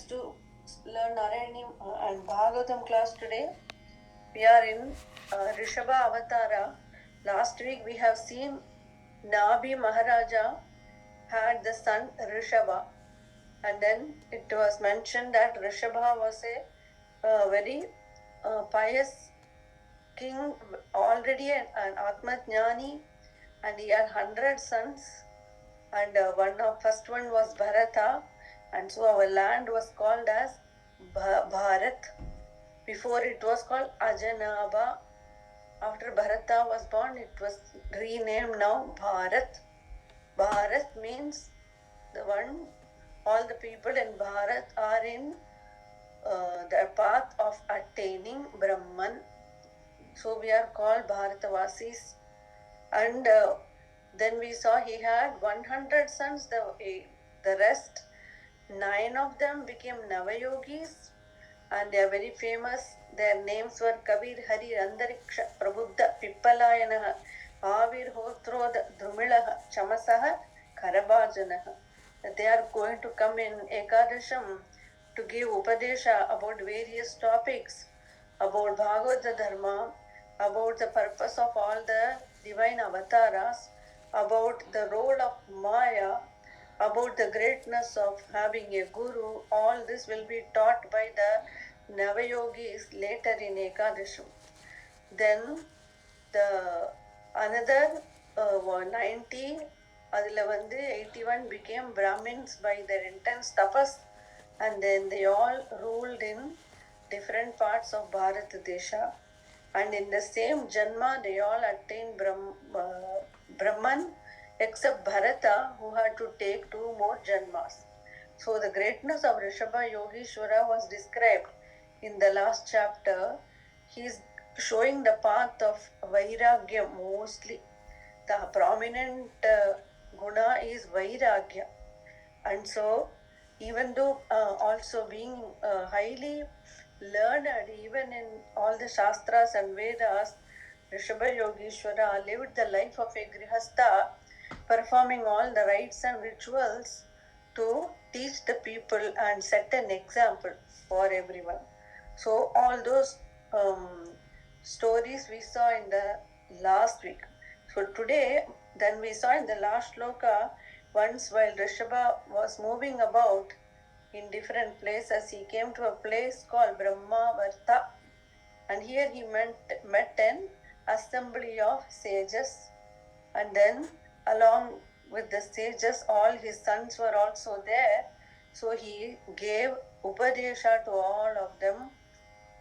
to learn Narayani and Bhagavatam class today. We are in Rishabha Avatara. Last week we have seen Nabi Maharaja had the son Rishabha, and then it was mentioned that Rishabha was a very pious king, already an Atmajnani, and he had 100 sons. And first one was Bharata, and so our land was called as Bharat. Before it was called Ajanaba. After Bharata was born, it was renamed now Bharat. Bharat means the one, all the people in Bharat are in the path of attaining Brahman. So we are called Bharatavasis. And then we saw he had 100 sons, the rest, 9 of them became Navayogis, and they are very famous. Their names were Kabir, Hari, Andariksha, Prabuddha, Pippalayana, Avir, Hotrodha, Drumilaha, Chamasaha, Karabhajanaha. They are going to come in Ekadasham to give Upadesha about various topics, about Bhagavata Dharma, about the purpose of all the divine avatars, about the role of Maya, about the greatness of having a guru. All this will be taught by the Navayogis later in Ekadasham. Then the another 90, அதில் வந்து 81 became Brahmins by their intense tapas, and then they all ruled in different parts of Bharat Desha. And in the same Janma, they all attained Brahman, except Bharata, who had to take 2 more Janmas. So the greatness of Rishabha Yogeshwara was described in the last chapter. He is showing the path of Vairagya mostly. The prominent guna is Vairagya. And so, even though also being highly learned, even in all the Shastras and Vedas, Rishabha Yogeshwara lived the life of a Grihastha, performing all the rites and rituals to teach the people and set an example for everyone. So all those stories we saw in the last week. So today, then we saw in the last shloka, once while Rishabha was moving about in different places, he came to a place called Brahmavarta, and here he met an assembly of sages, and then along with the sages, all his sons were also there. So he gave Upadesha to all of them.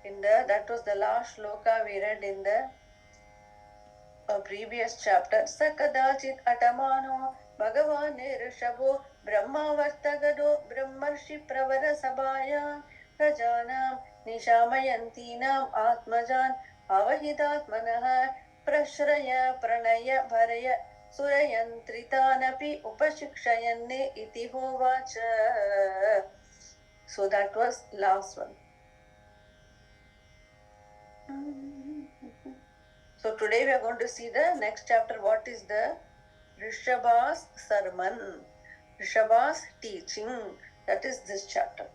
That was the last shloka we read in the previous chapter. Sakadachit atamano Bhagavan Rishabho Brahmavartagado Brahmarshi Pravara Sabhaya Prajanam Nishamayantinam Atmajan Avahidatmanah Prashraya Pranaya Bharaya Surayantritanapi Upashikshayanne iti hovacha. So that was last one. So today we are going to see the next chapter. What is the Rishabha's sermon? Rishabha's teaching. That is this chapter.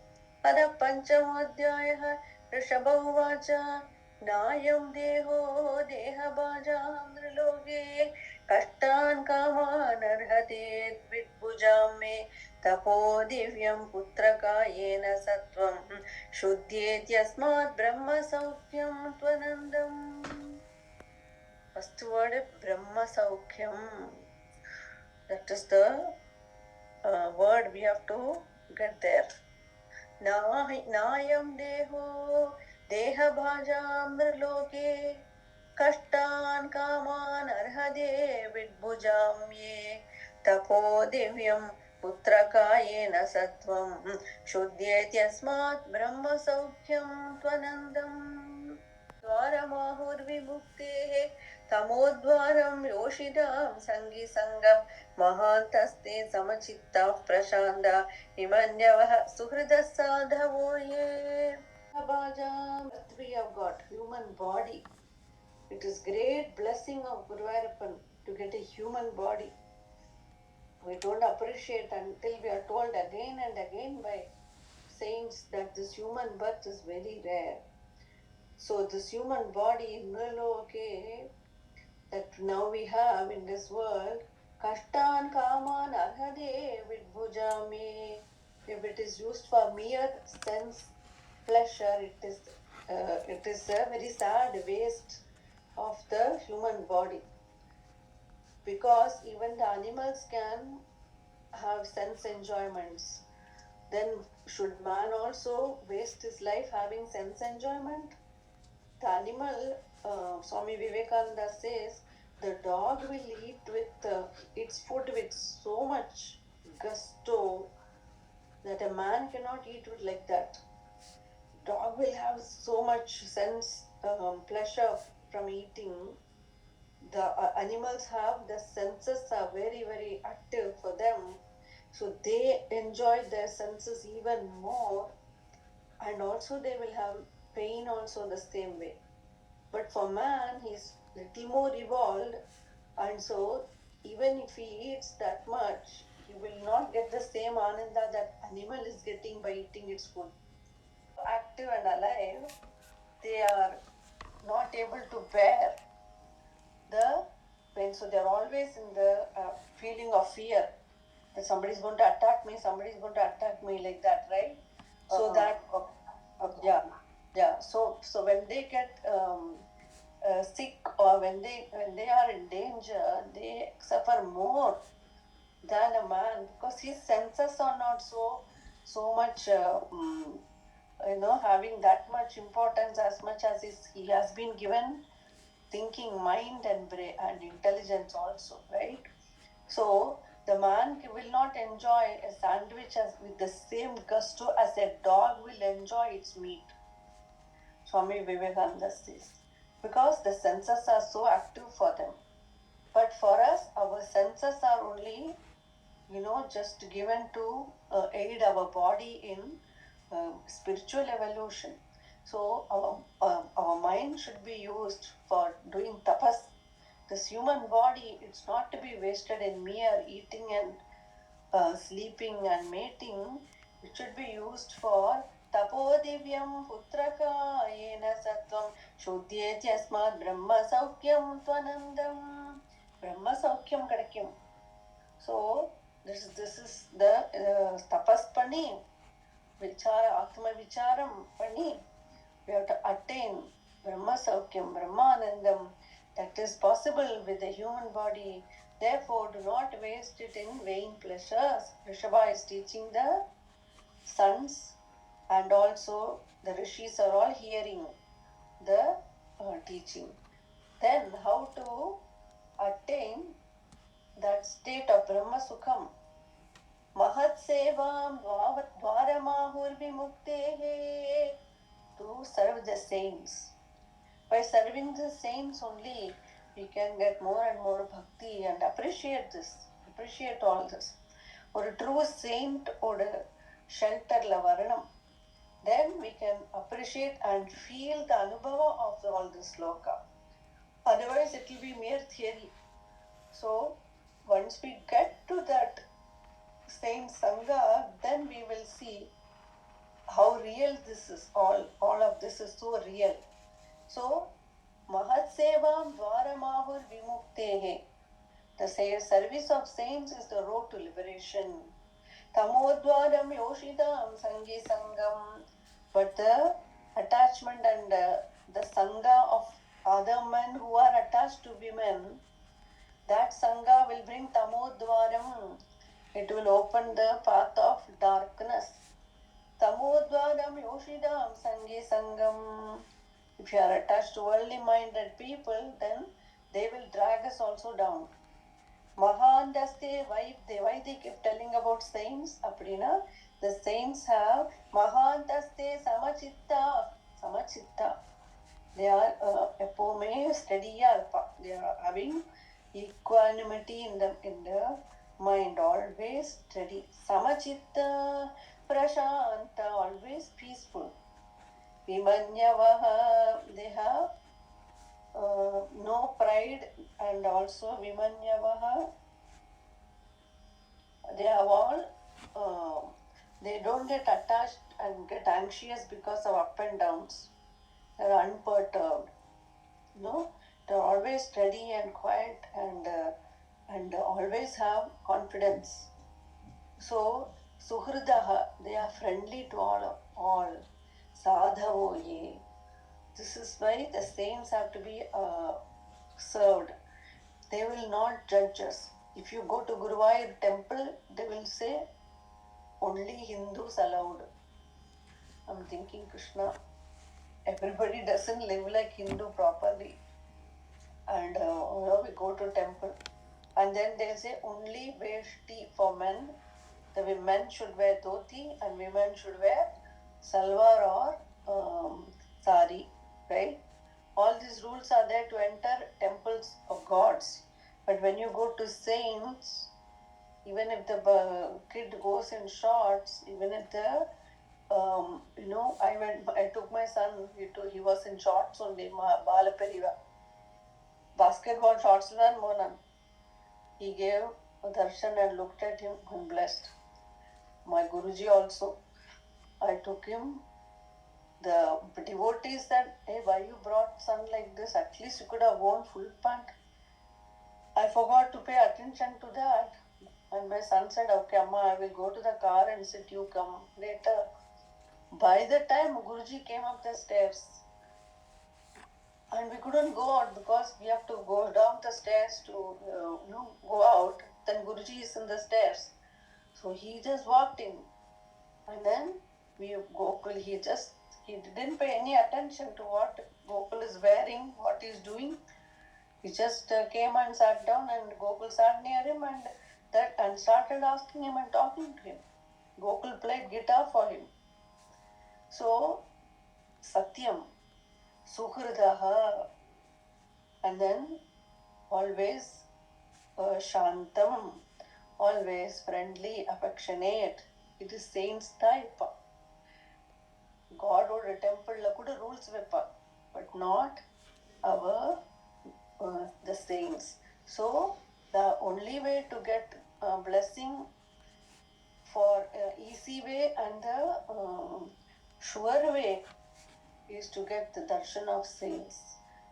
Ada Panchamadhyaya Rishabha Uvacha Nayam Deho Deha Bhajam Triloge Kashtan Kaman Arhate Vidbhujam Me Tapo Divyam Putraka Yena Sattvam Shuddhyet Yasmat Brahma Saukyam Tvanandam. First word Brahma Saukhyam. That is the word we have to get there. Nayam Deho Deha Bhajam Nirloke Kashtan Kaman Arhade Vidbhujam Ye Tapo Divyam Putrakayena Sattvam Shuddhyet Yasmat Brahma Saukhyam Tvanandam Dvaramahurvimuktehe Tamodvaram Yoshidam Sangi Sangam Mahantaste Samachitta Prashanda Imanyavaha Suhrida Sadhavoye Bhajam. We have got human body. It is great blessing of Guruvayurappan to get a human body. We don't appreciate until we are told again and again by saints that this human birth is very rare. So this human body, okay, that now we have in this world, Kashtan Kaman Arhade Vidbhujame. If it is used for mere sense pleasure, it is a very sad waste of the human body. Because even the animals can have sense enjoyments. Then should man also waste his life having sense enjoyment? The animal, Swami Vivekananda says, the dog will eat with its food with so much gusto that a man cannot eat it like that. Dog will have so much sense pleasure from eating. The animals have the senses are very very active for them, so they enjoy their senses even more, and also they will have pain also the same way. But for man, he's little more evolved, and so even if he eats that much, he will not get the same ananda that animal is getting by eating its food. Active and alive, they are not able to bear the pain, so they are always in the feeling of fear that somebody is going to attack me, like that, right? So that yeah. So when they get sick, or when they are in danger, they suffer more than a man, because his senses are not so much having that much importance, as much as he has been given thinking mind and brain and intelligence also, right? So the man will not enjoy a sandwich with the same gusto as a dog will enjoy its meat. Swami Vivekananda says, because the senses are so active for them. But for us, our senses are only, just given to aid our body in spiritual evolution. So our mind should be used for doing tapas. This human body, it's not to be wasted in mere eating and sleeping and mating. It should be used for tapodivyam putraka yena sattvam shuddhyeti asmat brahma saukyam tvanandam. Brahma saukyam kadakyam. So this is the tapas pani, vichara, atma vicharam pani. We have to attain Brahma Saukyam, Brahmanandam. That is possible with the human body. Therefore, do not waste it in vain pleasures. Rishabha is teaching the sons, and also the rishis are all hearing the teaching. Then, how to attain that state of Brahma Sukham? Mahat Sevam Dvaramahur Vimuktehe, to serve the saints. By serving the saints only, we can get more and more bhakti and appreciate all this. Or a true saint or a shelter varanam, then we can appreciate and feel the anubhava of all this loka. Otherwise, it will be mere theory. So, once we get to that saint sangha, then we will see how real this is. All of this is so real. So, Mahat Sevam Dvaramahur Vimuktehe. The service of saints is the road to liberation. Tamodvaram Yoshidam Sangi Sangam. But the attachment and the sangha of other men who are attached to women, that sangha will bring Tamodvaram. It will open the path of darkness. Tamodvaram Yoshidam Sangi Sangam. If you are attached to worldly minded people, then they will drag us also down. Mahandaste, why they keep telling about saints? Appadina, the saints have Mahandaste Samachitta. They are epome steadiya. They are having equanimity in the mind, always steady. Samachitta, Prashanta, always peaceful. Vimanyavaha, they have no pride, and also Vimanyavaha, they have all They don't get attached and get anxious because of up and downs. They're unperturbed. They're always steady and quiet and always have confidence. So, Suhridaha, they are friendly to all. Sadhavo ye. This is why the saints have to be served. They will not judge us. If you go to Guruvayur temple, they will say only Hindus allowed. I'm thinking, Krishna, everybody doesn't live like Hindu properly. And we go to temple. And then they say only veshti for men. The men should wear dhoti and women should wear salwar or sari, right? All these rules are there to enter temples of gods. But when you go to saints, even if the kid goes in shorts, even if the I took my son. He was in shorts only. Balaperiva basketball shorts and Monan. He gave a darshan and looked at him and blessed. My Guruji also. I took him. The devotees said, "Hey, why you brought son like this? At least you could have worn full pant." I forgot to pay attention to that. And my son said, "Okay, Amma, I will go to the car and sit. You come later." By the time Guruji came up the stairs, and we couldn't go out because we have to go down the stairs to go out. Then Guruji is in the stairs, so he just walked in, and then Gokul. He didn't pay any attention to what Gokul is wearing, what he's doing. He just came and sat down, and Gokul sat near him and started asking him and talking to him. Gokul played guitar for him. So Satyam, Suhridaha, and then always Shantam, always friendly, affectionate. It is saints type. God or a temple kuda rules vepa, but not our the saints. So the only way to get blessing for easy way and the sure way is to get the darshan of saints.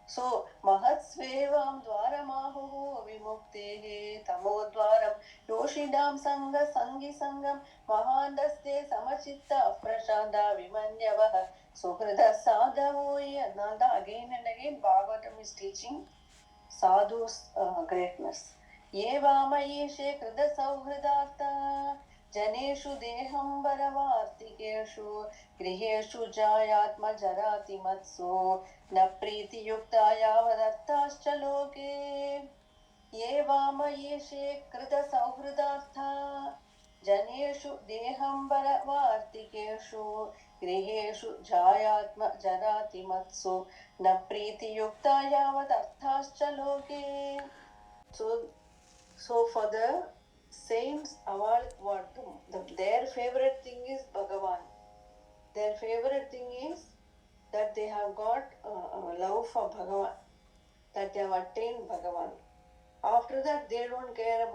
So Mahatsvevam Dwaramahu Vimuktehe Tamodwaram Yoshidam Sangha Sangi Sangam Mahandaste Samachitta Prashanda Vimanyavaha Suhrida Sadhavoya Nanda. Again and again Bhagavatam is teaching sadhu's greatness. Ye Vamayeshe Krida Sauhridartha जनेषु देहंबरवार्तिकेषु गृहेषु जायात्मजराति मत्सो न प्रीतियुक्ता यावदर्थाश्च लोके ये वामयेषे कृतसौहृदार्था जनेषु देहंबरवार्तिकेषु गृहेषु जायात्मजराति मत्सो न प्रीतियुक्ता यावदर्थाश्च लोके. So for the saints, their favorite thing is Bhagavan. Their favorite thing is that they have got love for Bhagavan, that they have attained Bhagavan. After that, they don't care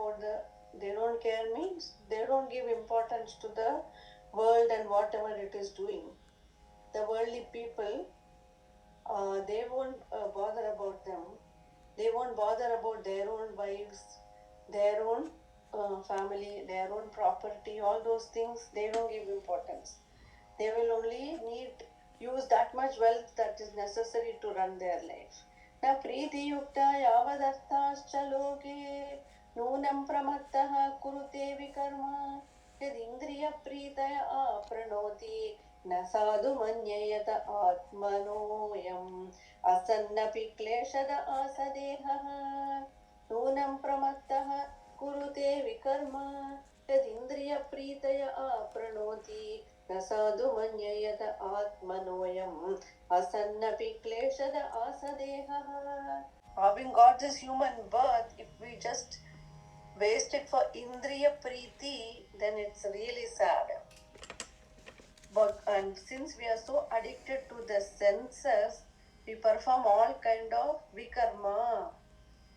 means they don't give importance to the world and whatever it is doing. The worldly people, they won't bother about them. They won't bother about their own wives, their own family, their own property, all those things. They don't give importance. They will only use that much wealth that is necessary to run their life. Na priti yukta yavadarthascha loke nunam pramattah kurute vikarma yad indriya pritaya apranoti na sadhu manyayata atmanoyam asannapi kleshada asadeha nunam pramattah कुरुते विकर्म यदिन्द्रिय प्रीतय आपृणोति न साधु मन्ययत आत्मनोयम् असन्नपि क्लेशद आसदेहः. Having got this human birth, if we just waste it for indriya preeti, then it's really sad. And since we are so addicted to the senses, we perform all kind of vikarma,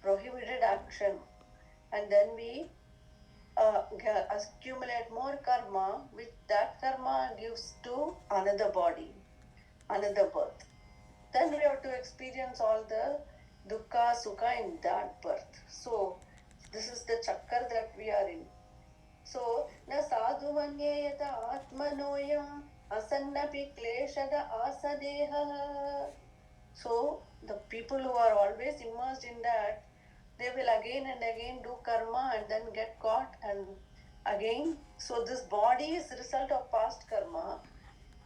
prohibited action. And then we accumulate more karma, which that karma gives to another body, another birth. Then we have to experience all the dukkha, sukha in that birth. So, this is the chakkar that we are in. So, na sadhu manyeyata atmanoyam asannapi kleshada asadeha. So, the people who are always immersed in that, they will again and again do karma and then get caught and again. So, this body is the result of past karma.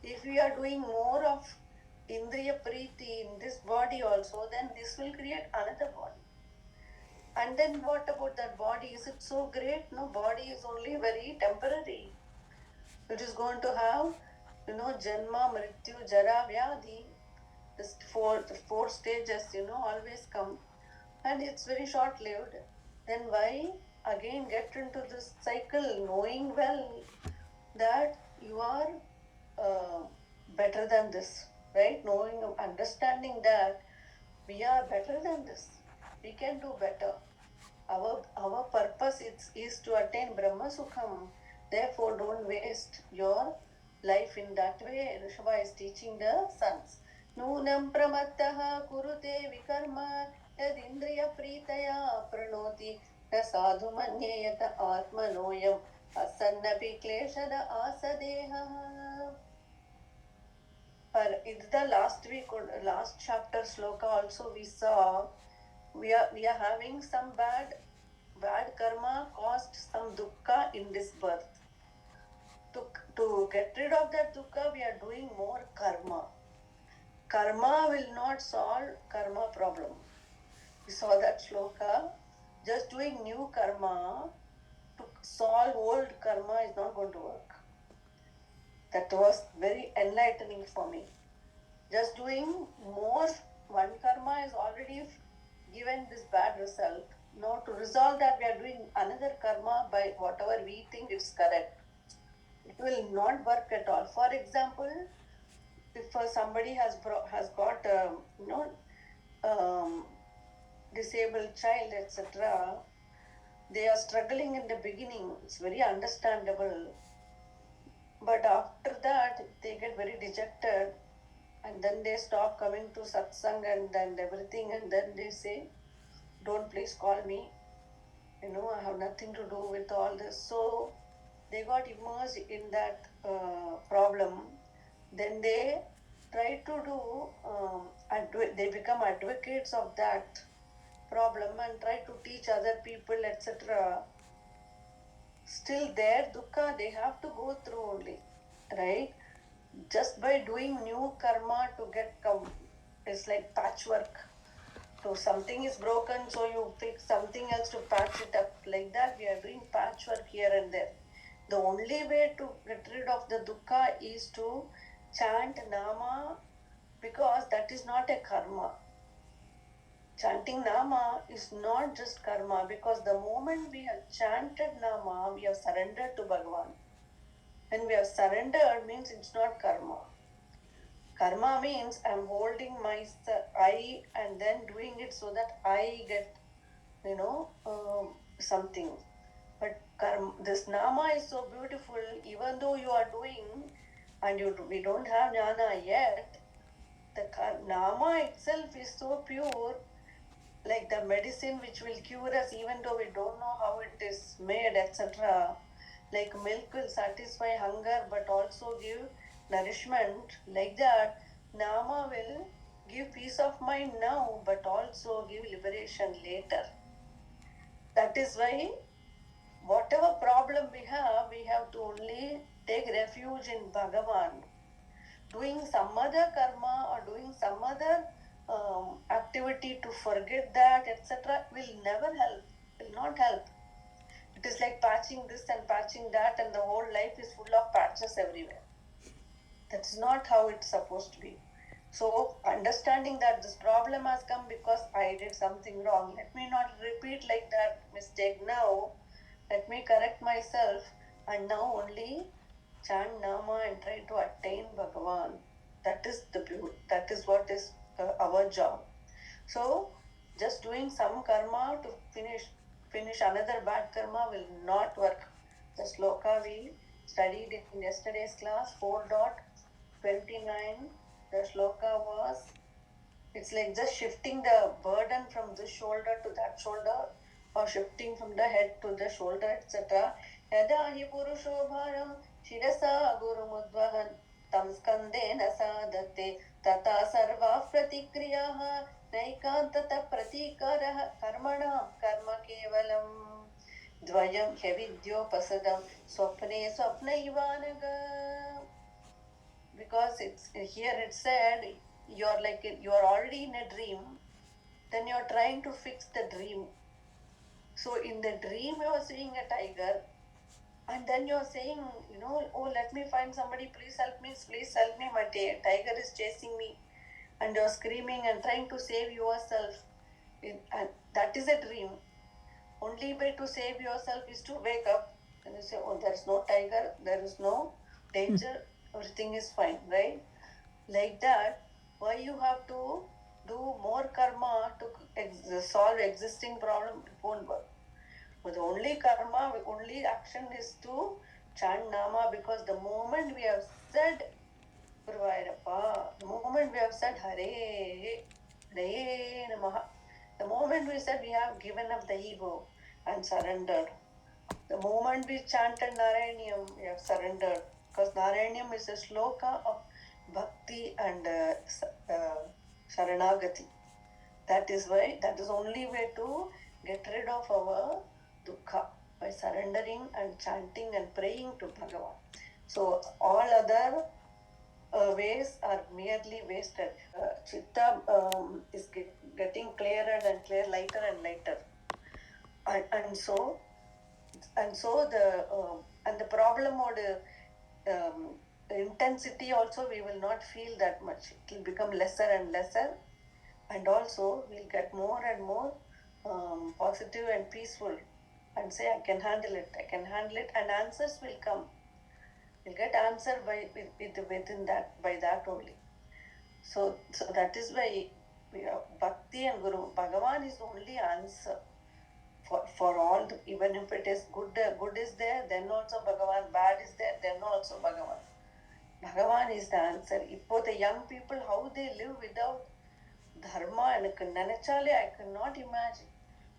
If we are doing more of Indriya Preeti in this body also, then this will create another body. And then what about that body? Is it so great? No, body is only very temporary. It is going to have, Janma, Mrityu, Jara, Vyadhi. The four stages, always come. And it's very short lived. Then why again get into this cycle, knowing well that you are better than this, right? Knowing, understanding that we are better than this. We can do better. Our purpose is to attain Brahma Sukham. Therefore, don't waste your life in that way. Rishabha is teaching the sons. Nunam pramattaha kurute vikarma yad indriya preetaya pranoti na sadhu manyeyata atmanoyam asannapi kleshada asadeha. In the last chapter sloka also we saw we are having some bad karma caused some dukkha in this birth. To get rid of that dukkha, we are doing more karma. Karma will not solve karma problem. We saw that sloka. Just doing new karma to solve old karma is not going to work. That was very enlightening for me. Just doing more one karma is already given this bad result. Now to resolve that, we are doing another karma by whatever we think is correct. It will not work at all. For example, if somebody has got disabled child, etc., they are struggling in the beginning. It's very understandable. But after that, they get very dejected, and then they stop coming to satsang and everything, and then they say, "Don't please call me. I have nothing to do with all this." So they got immersed in that problem. Then they try to do, they become advocates of that problem and try to teach other people, etc. Still, their dukkha they have to go through only, right? Just by doing new karma to get it's like patchwork. So something is broken, so you fix something else to patch it up. Like that, we are doing patchwork here and there. The only way to get rid of the dukkha is to chant nama, because that is not a karma. Chanting nama is not just karma, because the moment we have chanted nama, we have surrendered to Bhagavan. When we have surrendered means it's not karma. Karma means I'm holding my I and then doing it so that I get, something. But this nama is so beautiful, even though you are doing and we don't have jnana yet, the nama itself is so pure, like the medicine which will cure us even though we don't know how it is made, etc. Like milk will satisfy hunger but also give nourishment. Like that, nama will give peace of mind now but also give liberation later. That is why whatever problem we have to only take refuge in Bhagavan. Doing some other karma or doing some other activity to forget that, etc., will never help, will not help. It is like patching this and patching that, and the whole life is full of patches everywhere. That's not how it's supposed to be. So, understanding that this problem has come because I did something wrong, let me not repeat like that mistake now. Let me correct myself and now only chant Nama and try to attain Bhagavan. That is the beauty. That is what is our job. So, just doing some karma to finish another bad karma will not work. The sloka we studied in yesterday's class 4.29. The sloka was, it's like just shifting the burden from this shoulder to that shoulder, or shifting from the head to the shoulder, etc. Yada hi purusho bharam shirasa gurumudvahan tam skandena sadate tata sarva pratikriyaha नैकान्ततः प्रतीकारः कर्मणां कर्म केवलम् द्वयं ह्यविद्योपसदं स्वप्ने स्वप्नैवानघ. Because it's here it said you're already in a dream, then you're trying to fix the dream. So in the dream you're seeing a tiger, and then you're saying, oh, let me find somebody, please help me, my tiger is chasing me, and you're screaming and trying to save yourself. And that is a dream. Only way to save yourself is to wake up and you say, oh, there's no tiger, there is no danger, everything is fine, right? Like that, why you have to do more karma to solve existing problem? It won't work. But the only karma, only action is to chant nama, because the moment we have said Guruvayurappa, the moment we have said Hare, Hare Namaha, the moment we said we have given up the ego and surrendered, the moment we chanted Narayaniam, we have surrendered, because Narayaniam is a sloka of bhakti and sharanagati. That is why, that is only way to get rid of our dukkha, by surrendering and chanting and praying to Bhagavan. So all other ways are merely wasted. Chitta is getting clearer and clearer, lighter and lighter. And so the problem would intensity also we will not feel that much. It will become lesser and lesser, and also we'll get more and more positive and peaceful, and say, I can handle it, and answers will come. We'll get answer within that, by that only. So that is why Bhakti and Guru Bhagavan is only answer for all. Even if it is good is there, then also Bhagavan. Bad is there, then also Bhagavan. Bhagavan is the answer. Ipo the young people, how they live without dharma, I cannot imagine.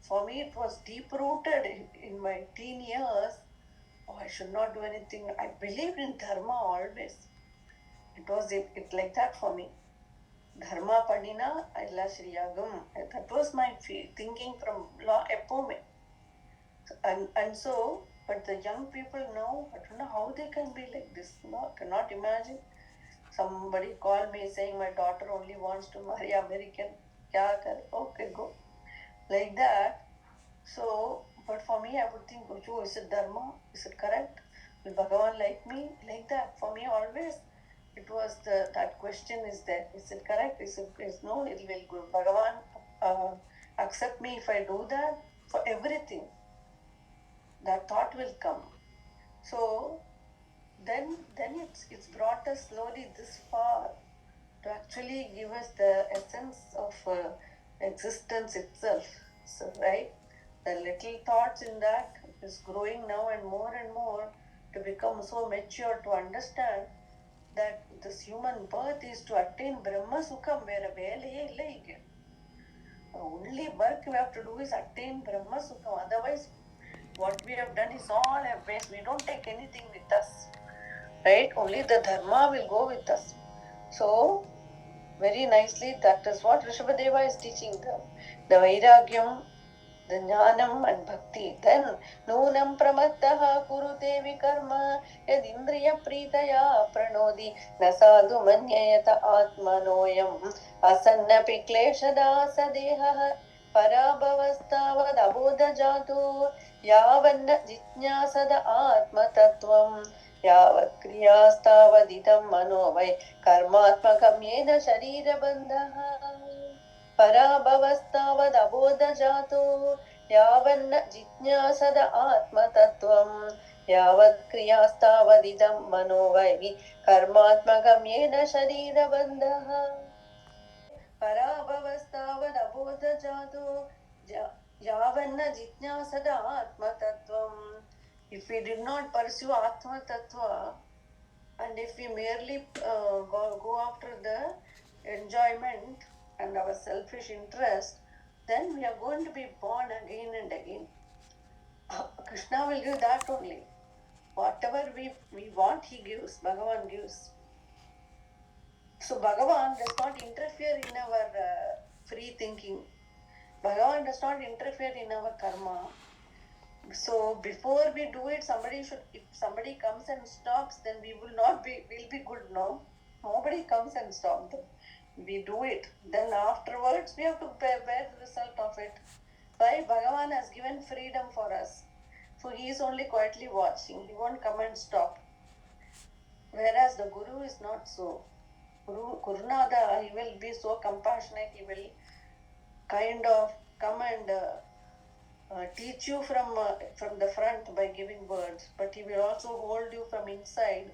For me, it was deep rooted in my teen years. Oh, I should not do anything. I believed in dharma always. It was it like that for me. Dharma Padina, Illa Shriyagam. That was my thinking from law epome. And so, but the young people now, I don't know how they can be like this. No, cannot imagine. Somebody called me saying my daughter only wants to marry American. Kya kare? Okay, go. Like that. So, but for me, I would think, oh, is it dharma? Is it correct? Will Bhagavan like me? Like that. For me, always, it was that question is there. Is it correct? Is no? It will go. Bhagavan accept me if I do that? For everything. That thought will come. So, then it's brought us slowly this far to actually give us the essence of existence itself. So, right? The little thoughts in that is growing now and more to become so mature to understand that this human birth is to attain Brahma Sukham, where velaye illa hige. The only work we have to do is attain Brahma Sukham. Otherwise, what we have done is all a waste. We don't take anything with us. Right? Only the dharma will go with us. So, very nicely, that is what Rishabhadeva is teaching them. The Vairagyam, the Jnanam and Bhakti. Then, Nunam Pramattaha Kurute Vikarma Yadindriya Pritaya Pranodi Nasadu Manyayata Atmanoyam Asanna Pikleshada Sadeha Parabhavastavad Abodha Jatu Yavanna Jitnyasada Atma Tattvam Yavat Kriyastavadidam Mano Vai Karmatmakam Yena Sharira Bandhaha पराभवस्तावद् अबोधजातो यावन्न जिज्ञासद आत्मतत्त्वं यावत् क्रियास्तावदिदं मनो वै कर्मात्मकं येन शरीरबन्धः पराभवस्तावद् अबोधजातो Yavanna jitnyasada atma tattvam. If we did not pursue atma tattva, and if we merely go after the enjoyment and our selfish interest, then we are going to be born again and again. Krishna will give that only. Whatever we want, he gives, Bhagavan gives. So Bhagavan does not interfere in our free thinking. Bhagavan does not interfere in our karma. So before we do it, if somebody comes and stops, then we'll be good, no? Nobody comes and stops them. We do it. Then afterwards, we have to bear the result of it. Why? Bhagavan has given freedom for us. So he is only quietly watching. He won't come and stop. Whereas the Guru is not so. Gurunada, he will be so compassionate. He will kind of come and teach you from the front by giving words, but he will also hold you from inside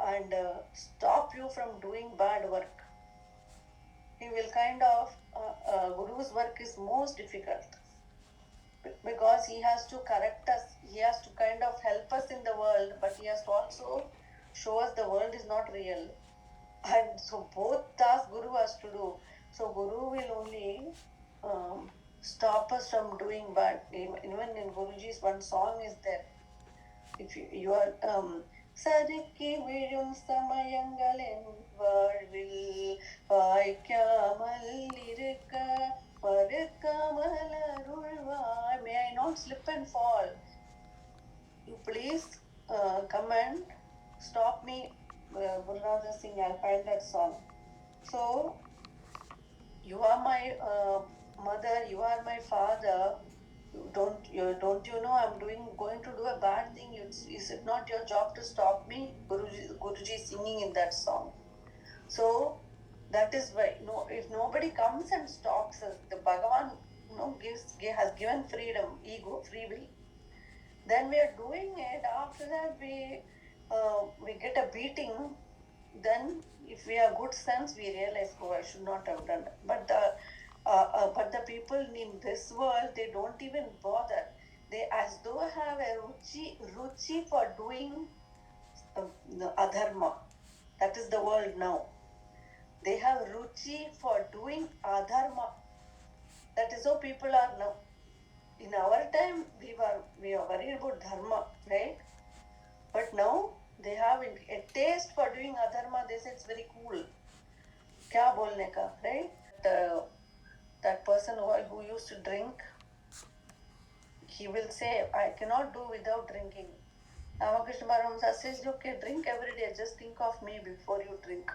and stop you from doing bad work. He will kind of Guru's work is most difficult because he has to correct us. He has to kind of help us in the world, but he has to also show us the world is not real. And so both tasks Guru has to do. So Guru will only stop us from doing bad. Even in Guruji's one song is there. If you are சறுக்கி விழும் சமயங்களின் வாழ்வில் வாய்க்காமல் இருக்க மறுக்காமல் அருள்வாய். May I not slip and fall? You please come and stop me. Gurunatha Singh, I'll find that song. So, you are my mother, you are my father. Don't you know I'm going to do a bad thing? Is it not your job to stop me? Guruji is singing in that song. So that is why if nobody comes and stops us, the Bhagavan has given freedom, free will. Then we are doing it. After that we get a beating. Then if we have good sense, we realize, oh, I should not have done it. But the people in this world, they don't even bother. They as though have a ruchi for doing adharma. That is the world now. They have ruchi for doing adharma. That is how people are now. In our time, we are worried about dharma, right? But now they have a taste for doing adharma. They say it's very cool. Kya bolne ka, right? That person who used to drink, he will say, I cannot do without drinking. Ramakrishna Paramahamsa says, okay, drink every day. Just think of me before you drink.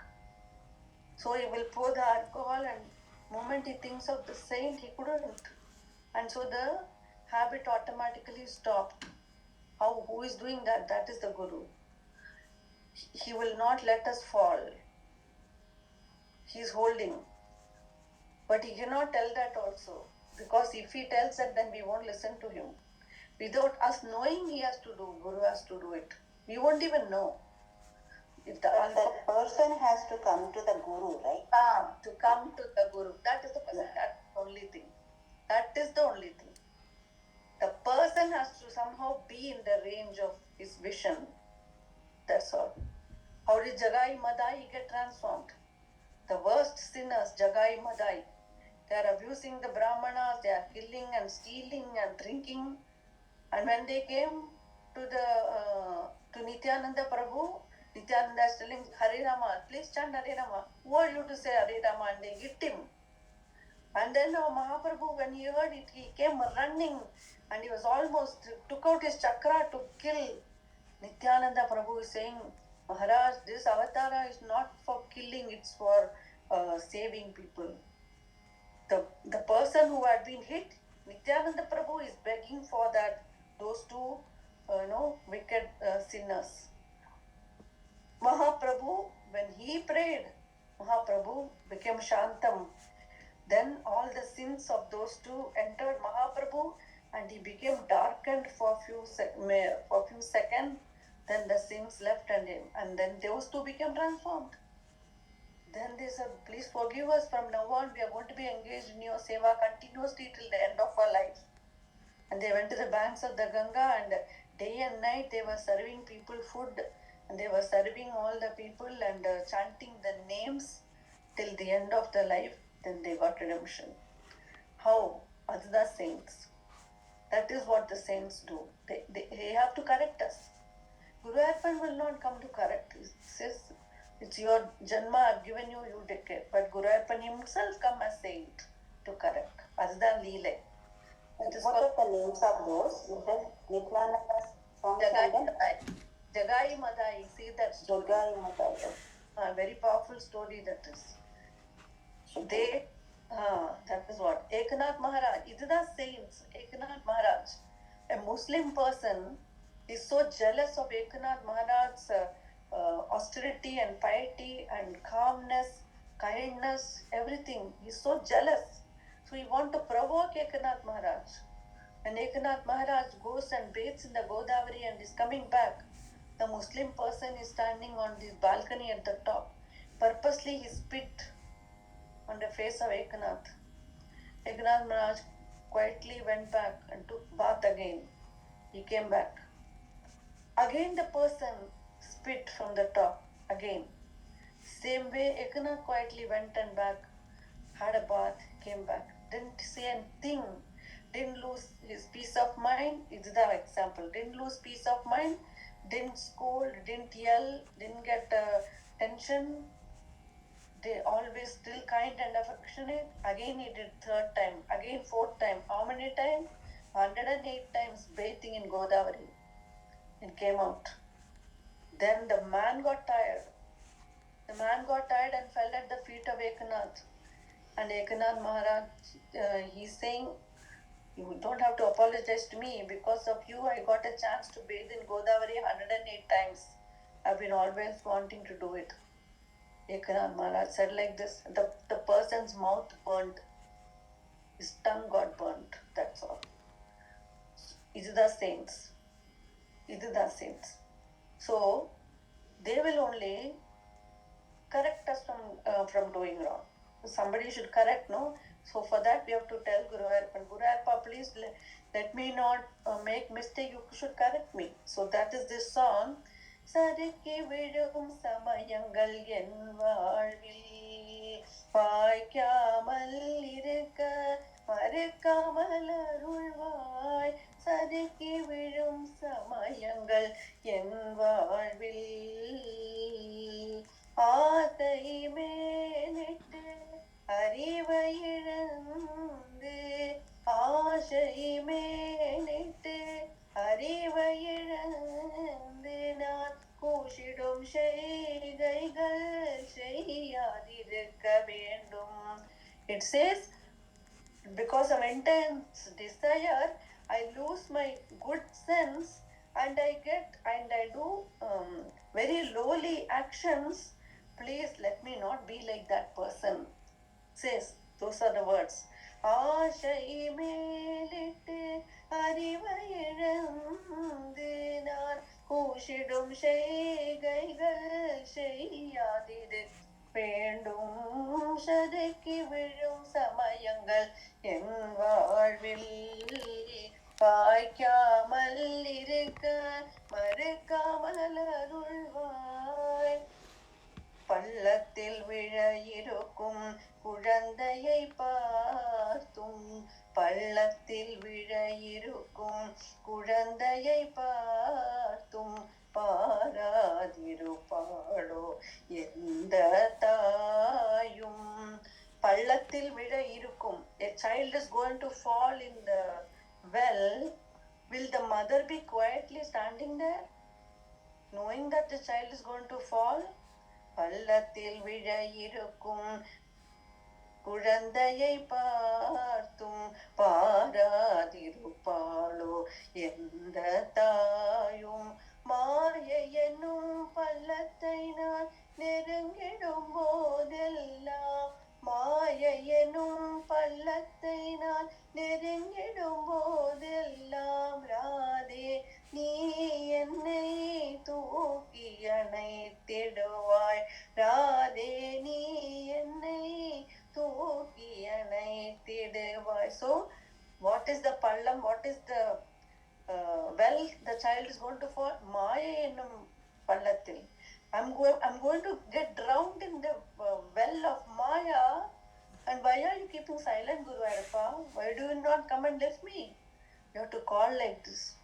So he will pour the alcohol, and the moment he thinks of the saint, he couldn't. And so the habit automatically stopped. Who is doing that? That is the Guru. He will not let us fall. He is holding. But he cannot tell that also. Because if he tells that, then we won't listen to him. Without us knowing he has to do, Guru has to do it. We won't even know. If the person has to come to the Guru, right? To come to the Guru. That is the person. That's the only thing. That is the only thing. The person has to somehow be in the range of his vision. That's all. How did Jagai Madai get transformed? The worst sinners, Jagai Madai. They are abusing the Brahmanas, they are killing and stealing and drinking. And when they came to Nityananda Prabhu, Nityananda is telling Hare Rama, please chant Hare Rama. Who are you to say Hare Rama? And they hit him. And then Mahaprabhu, when he heard it, he came running and he was almost took out his chakra to kill. Nityananda Prabhu is saying, Maharaj, this avatara is not for killing, it's for saving people. The person who had been hit, Nityananda Prabhu is begging for those two wicked sinners. Mahaprabhu, when he prayed, Mahaprabhu became Shantam. Then all the sins of those two entered Mahaprabhu and he became darkened for a few seconds. Then the sins left and then those two became transformed. Then this said, please forgive us, from now on we are going to be engaged in your seva continuously till the end of our life. And they went to the banks of the Ganga, and day and night they were serving people food, and they were serving all the people and chanting the names till the end of their life. Then they got redemption. How? Are the saints. That is what the saints do. They have to correct us. Guru Arpan will not come to correct. He says, it's your janma, I've given you, you take care. But Guru Arpan himself come as saint to correct. Adhan Leela. What are the names of those? You said Nityananda Swami and Jagai Madai. See that story? Jagai Madai. Very powerful story that is. They, that is what. Eknath Maharaj. It is the saints. Eknath Maharaj. A Muslim person is so jealous of Eknath Maharaj's austerity and piety and calmness, kindness, everything. He's so jealous. So he wants to provoke Eknath Maharaj. When Eknath Maharaj goes and bathes in the Godavari and is coming back, the Muslim person is standing on this balcony at the top. Purposely he spit on the face of Eknath. Eknath Maharaj quietly went back and took bath again. He came back. Again the person spit from the top. Again. Same way Eknath quietly went and back, had a bath, came back. Didn't say anything. Didn't lose his peace of mind. It's the example. Didn't lose peace of mind. Didn't scold. Didn't yell. Didn't get tension. They always still kind and affectionate. Again he did third time. Again fourth time. How many times? 108 times bathing in Godavari. It came out. Then the man got tired. The man got tired and fell at the feet of Eknath. And Eknath Maharaj, he's saying, you don't have to apologize to me. Because of you, I got a chance to bathe in Godavari 108 times. I've been always wanting to do it. Eknath Maharaj said like this. The person's mouth burnt. His tongue got burnt. That's all. It is the saints. It is the saints. So, they will only correct us from doing wrong. Somebody should correct, no? So for that we have to tell Guru Arpan, Guru Arpan, please let me not make mistake, you should correct me. So that is this song. Sarikki vidum samayangal en vaalvil vaaykamal irukka மறக்காமல் அருள்வாய் சறுக்கி விழும் சமயங்கள் என் வாழ்வில் ஆசை மேலிட்டு அறிவை இழந்து ஆசை மேலிட்டு அறிவை இழந்து நான் கூஷிடும் செய்கைகள் செய்யாதிருக்க வேண்டும். It says, because of intense desire, I lose my good sense and I do very lowly actions. Please let me not be like that person. Says, those are the words. ஆசை மேலிட்டு அறிவை இழந்து நான் கூஷிடும் செய்கைகள் செய்யாதிரு வேண்டும் சதைக்கு விழும் சமயங்கள் என் வாழ்வில் வாய்க்காமல் இருக்க மறுக்காமல் அருள்வாய். பள்ளத்தில் விழ இருக்கும் குழந்தையை பார்த்தும் பள்ளத்தில் விழ இருக்கும் குழந்தையை பார்த்தும் பாராதிருப்பாளோ எந்த தாயும். பள்ளத்தில் விழ இருக்கும். A child is going to fall in the well. Will the mother be quietly standing there, knowing that the child is going to fall? பள்ளத்தில் விழ இருக்கும் குழந்தையை பார்த்தும் பாராதிருப்பாளோ எந்த தாயும். மாயை என்னும் பள்ளத்தை நான் நெருங்கிடும் போதெல்லாம் மாயை என்னும் பள்ளத்தை நான் நெருங்கிடும் போதெல்லாம் ராதே நீ என்னை தூக்கி அணைத்திடுவாய். ராதே நீ என்னை what is the well the child is going to fall? Maya ennum pallathil. I'm going to get drowned in the well of Maya. And why are you keeping silent, Guru Ayappa? Why do you not come and lift me? You have to call like this.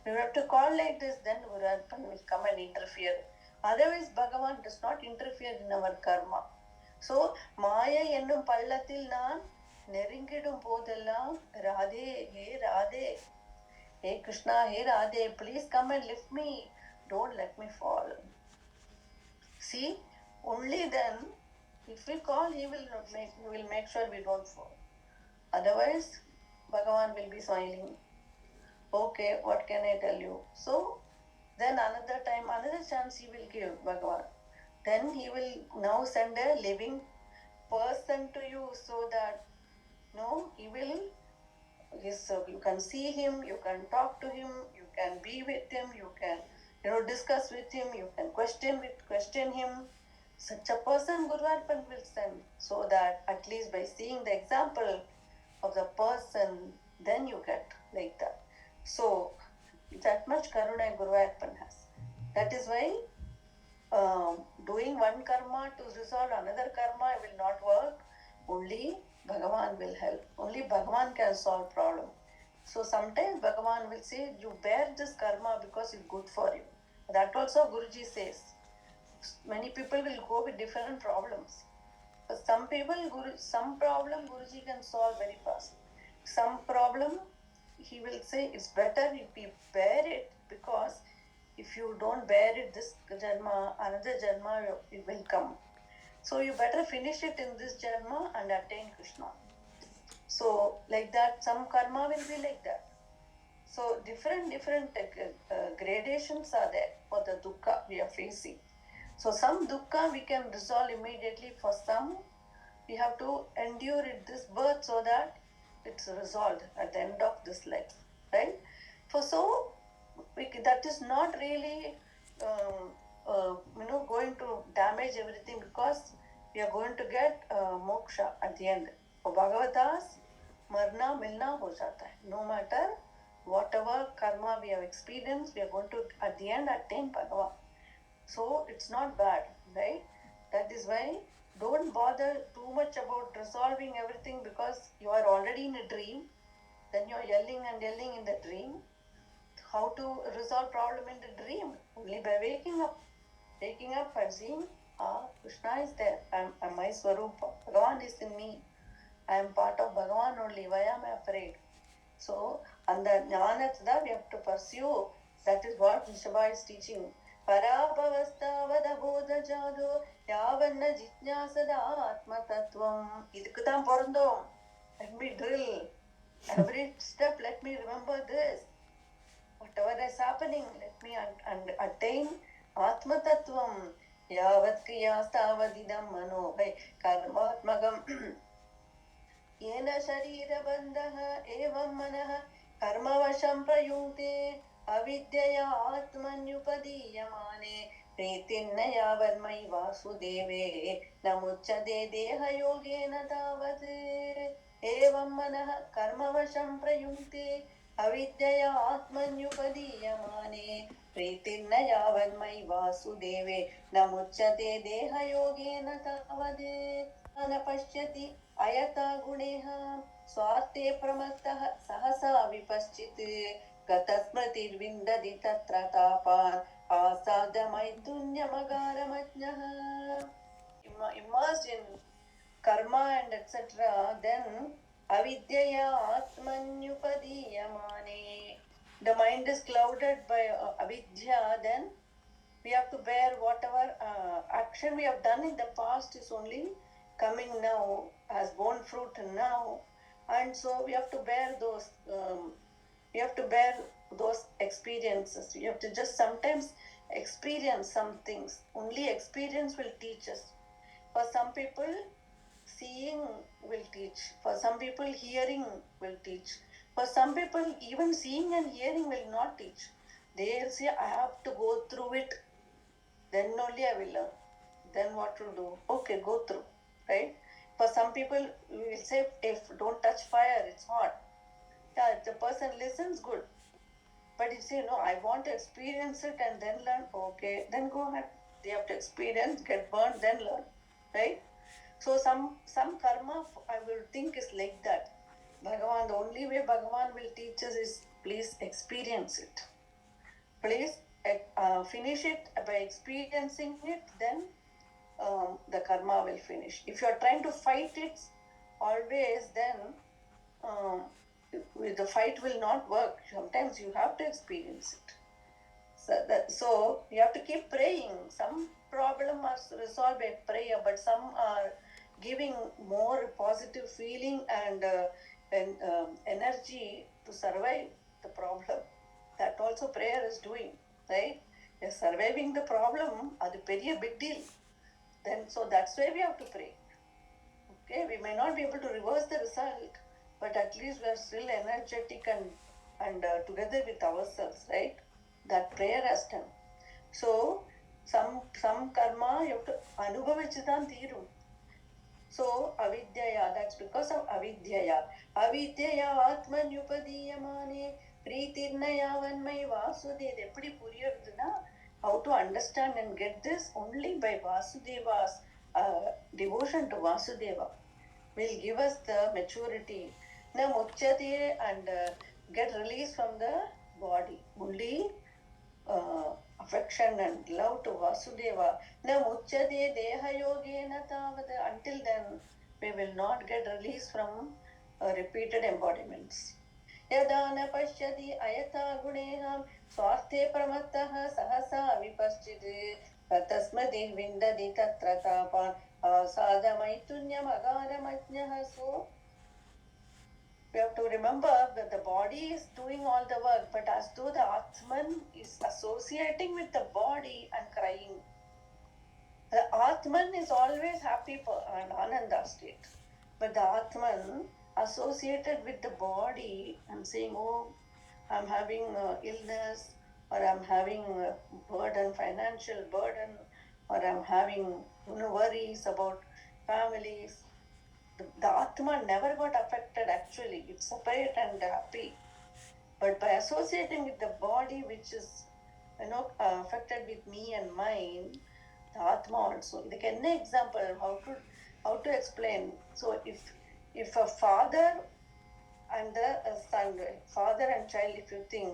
You have to call like this, then Guru Ayappa will come and interfere. Otherwise, Bhagavan does not interfere in our karma. So, Maya ennum pallathil naan neringiடும் போதெல்லாம் ராதே ஹே Radhe Hey Krishna, hey Radhe, please come and lift me. Don't let me fall. See, only then, if we call, he will make sure we don't fall. Otherwise, Bhagavan will be smiling. Okay, what can I tell you? So, then another time, another chance he will give, Bhagavan. Then he will now send a living person to you so that, he will, you can see him, you can talk to him, you can be with him, you can, discuss with him, you can question him. Such a person Guru Arpan will send, so that at least by seeing the example of the person, then you get like that. So, that much karuna Guru Arpan has. That is why doing one karma to resolve another karma will not work. Only Bhagavan will help. Only Bhagavan can solve problem. So sometimes Bhagavan will say, you bear this karma because it's good for you. That also Guruji says. Many people will go with different problems. For some people, some problem Guruji can solve very fast. Some problem, he will say, it's better if we bear it, because if you don't bear it this janma, another janma it will come. So you better finish it in this janma and attain Krishna. So like that, some karma will be like that. So different gradations are there for the dukkha we are facing. So some dukkha we can resolve immediately. For some, we have to endure it this birth so that it's resolved at the end of this life, right? So that is not really going to damage everything, because we are going to get moksha at the end. For Bhagavatas, marna milna ho jata hai. No matter whatever karma we have experienced, we are going to at the end attain Bhagavan. So it's not bad, right? That is why don't bother too much about resolving everything, because you are already in a dream. Then you are yelling and yelling in the dream. How to resolve problem in the dream? Only by waking up and seeing, Krishna is there. I'm my Swarupa. Bhagavan is in me. I am part of Bhagavan only. Why am I afraid? So, and the jnanatda we have to pursue. That is what Rishabha is teaching. Parabhavasthavada bodha jado yavanna jitnyasada atma tattvam. Idukkutam porundom. Let me drill. Every step, let me remember this. Whatever is happening, let me attain Atma Tattvam. Yavat kriyasthavadidam manobhai karmatmagam yena sharira bandha evam manah karmavasham prayunte avidyaya atmanyupadiyamane pretinna yavarmai vasudeve namuchade deha yogena tavad evam manah karmavasham prayunte avidyaya atmanyupadiyamane pretinna yavanmai vasudeve namuchyate deha yogena tavade anapashyati ayata guneha swarte pramattah sahasa vipaschit gatasmritirvindadi tatra tapan asadamaitunyamagaramajnah. Immersed in karma and etc., then avidyaya atmanyupadiyamane, the mind is clouded by avidya, then we have to bear whatever action we have done in the past is only coming now, has borne fruit now, and so we have to bear those experiences. We have to just sometimes experience some things. Only experience will teach us. For some people, seeing will teach. For some people, hearing will teach. For some people, even seeing and hearing will not teach. They'll say, I have to go through it. Then only I will learn. Then what to do? Okay, go through. Right? For some people, we will say, if don't touch fire, it's hot. Yeah, if the person listens, good. But if say no, I want to experience it and then learn, okay, then go ahead. They have to experience, get burned, then learn. Right? So some karma I will think is like that. Bhagavan, the only way Bhagavan will teach us is please experience it. Please finish it by experiencing it, then the karma will finish. If you are trying to fight it always, then um, the fight will not work. Sometimes you have to experience it. So you have to keep praying. Some problem are resolved by prayer, but some are giving more positive feeling and energy to survive the problem. That also prayer is doing, right? You're surviving the problem, அது பெரிய big deal. Then so that's why we have to pray. Okay, we may not be able to reverse the result, but at least we are still energetic and together with ourselves, right? That prayer has done. So some karma you have to anubhavichudan theerum. So avidyaya, that's because of avidyaya. Avidyaya atmanyupadiyamane preetirnayavanmai vasudev. எப்படி புரியுறதுன்னா, how to understand and get this only by Vasudeva's devotion to Vasudeva will give us the maturity. Na muchyate and get released from the body. Only affection and love to Vasudeva. Na muchyate deha yogena tavad. Until then, we will not get released from repeated embodiments. यदा न पश्यति अयथा गुणेन स्वार्थे प्रमत्तः सहसा विपश्चित् तस्मद्विन्दति तत्र तापान् साधमैथुन्यमगारमज्ञः. So we have to remember that the body is doing all the work, but as though the Atman is associating with the body and crying. The Atman is always happy and Ananda state, but the Atman associated with the body and saying, oh, I'm having illness, or I'm having burden, financial burden, or I'm having worries about families. The Atma never got affected actually. It's separate and happy. But by associating with the body, which is affected with me and mine, the Atma also. Like an example, how to explain. So if a father and the son, father and child, if you think,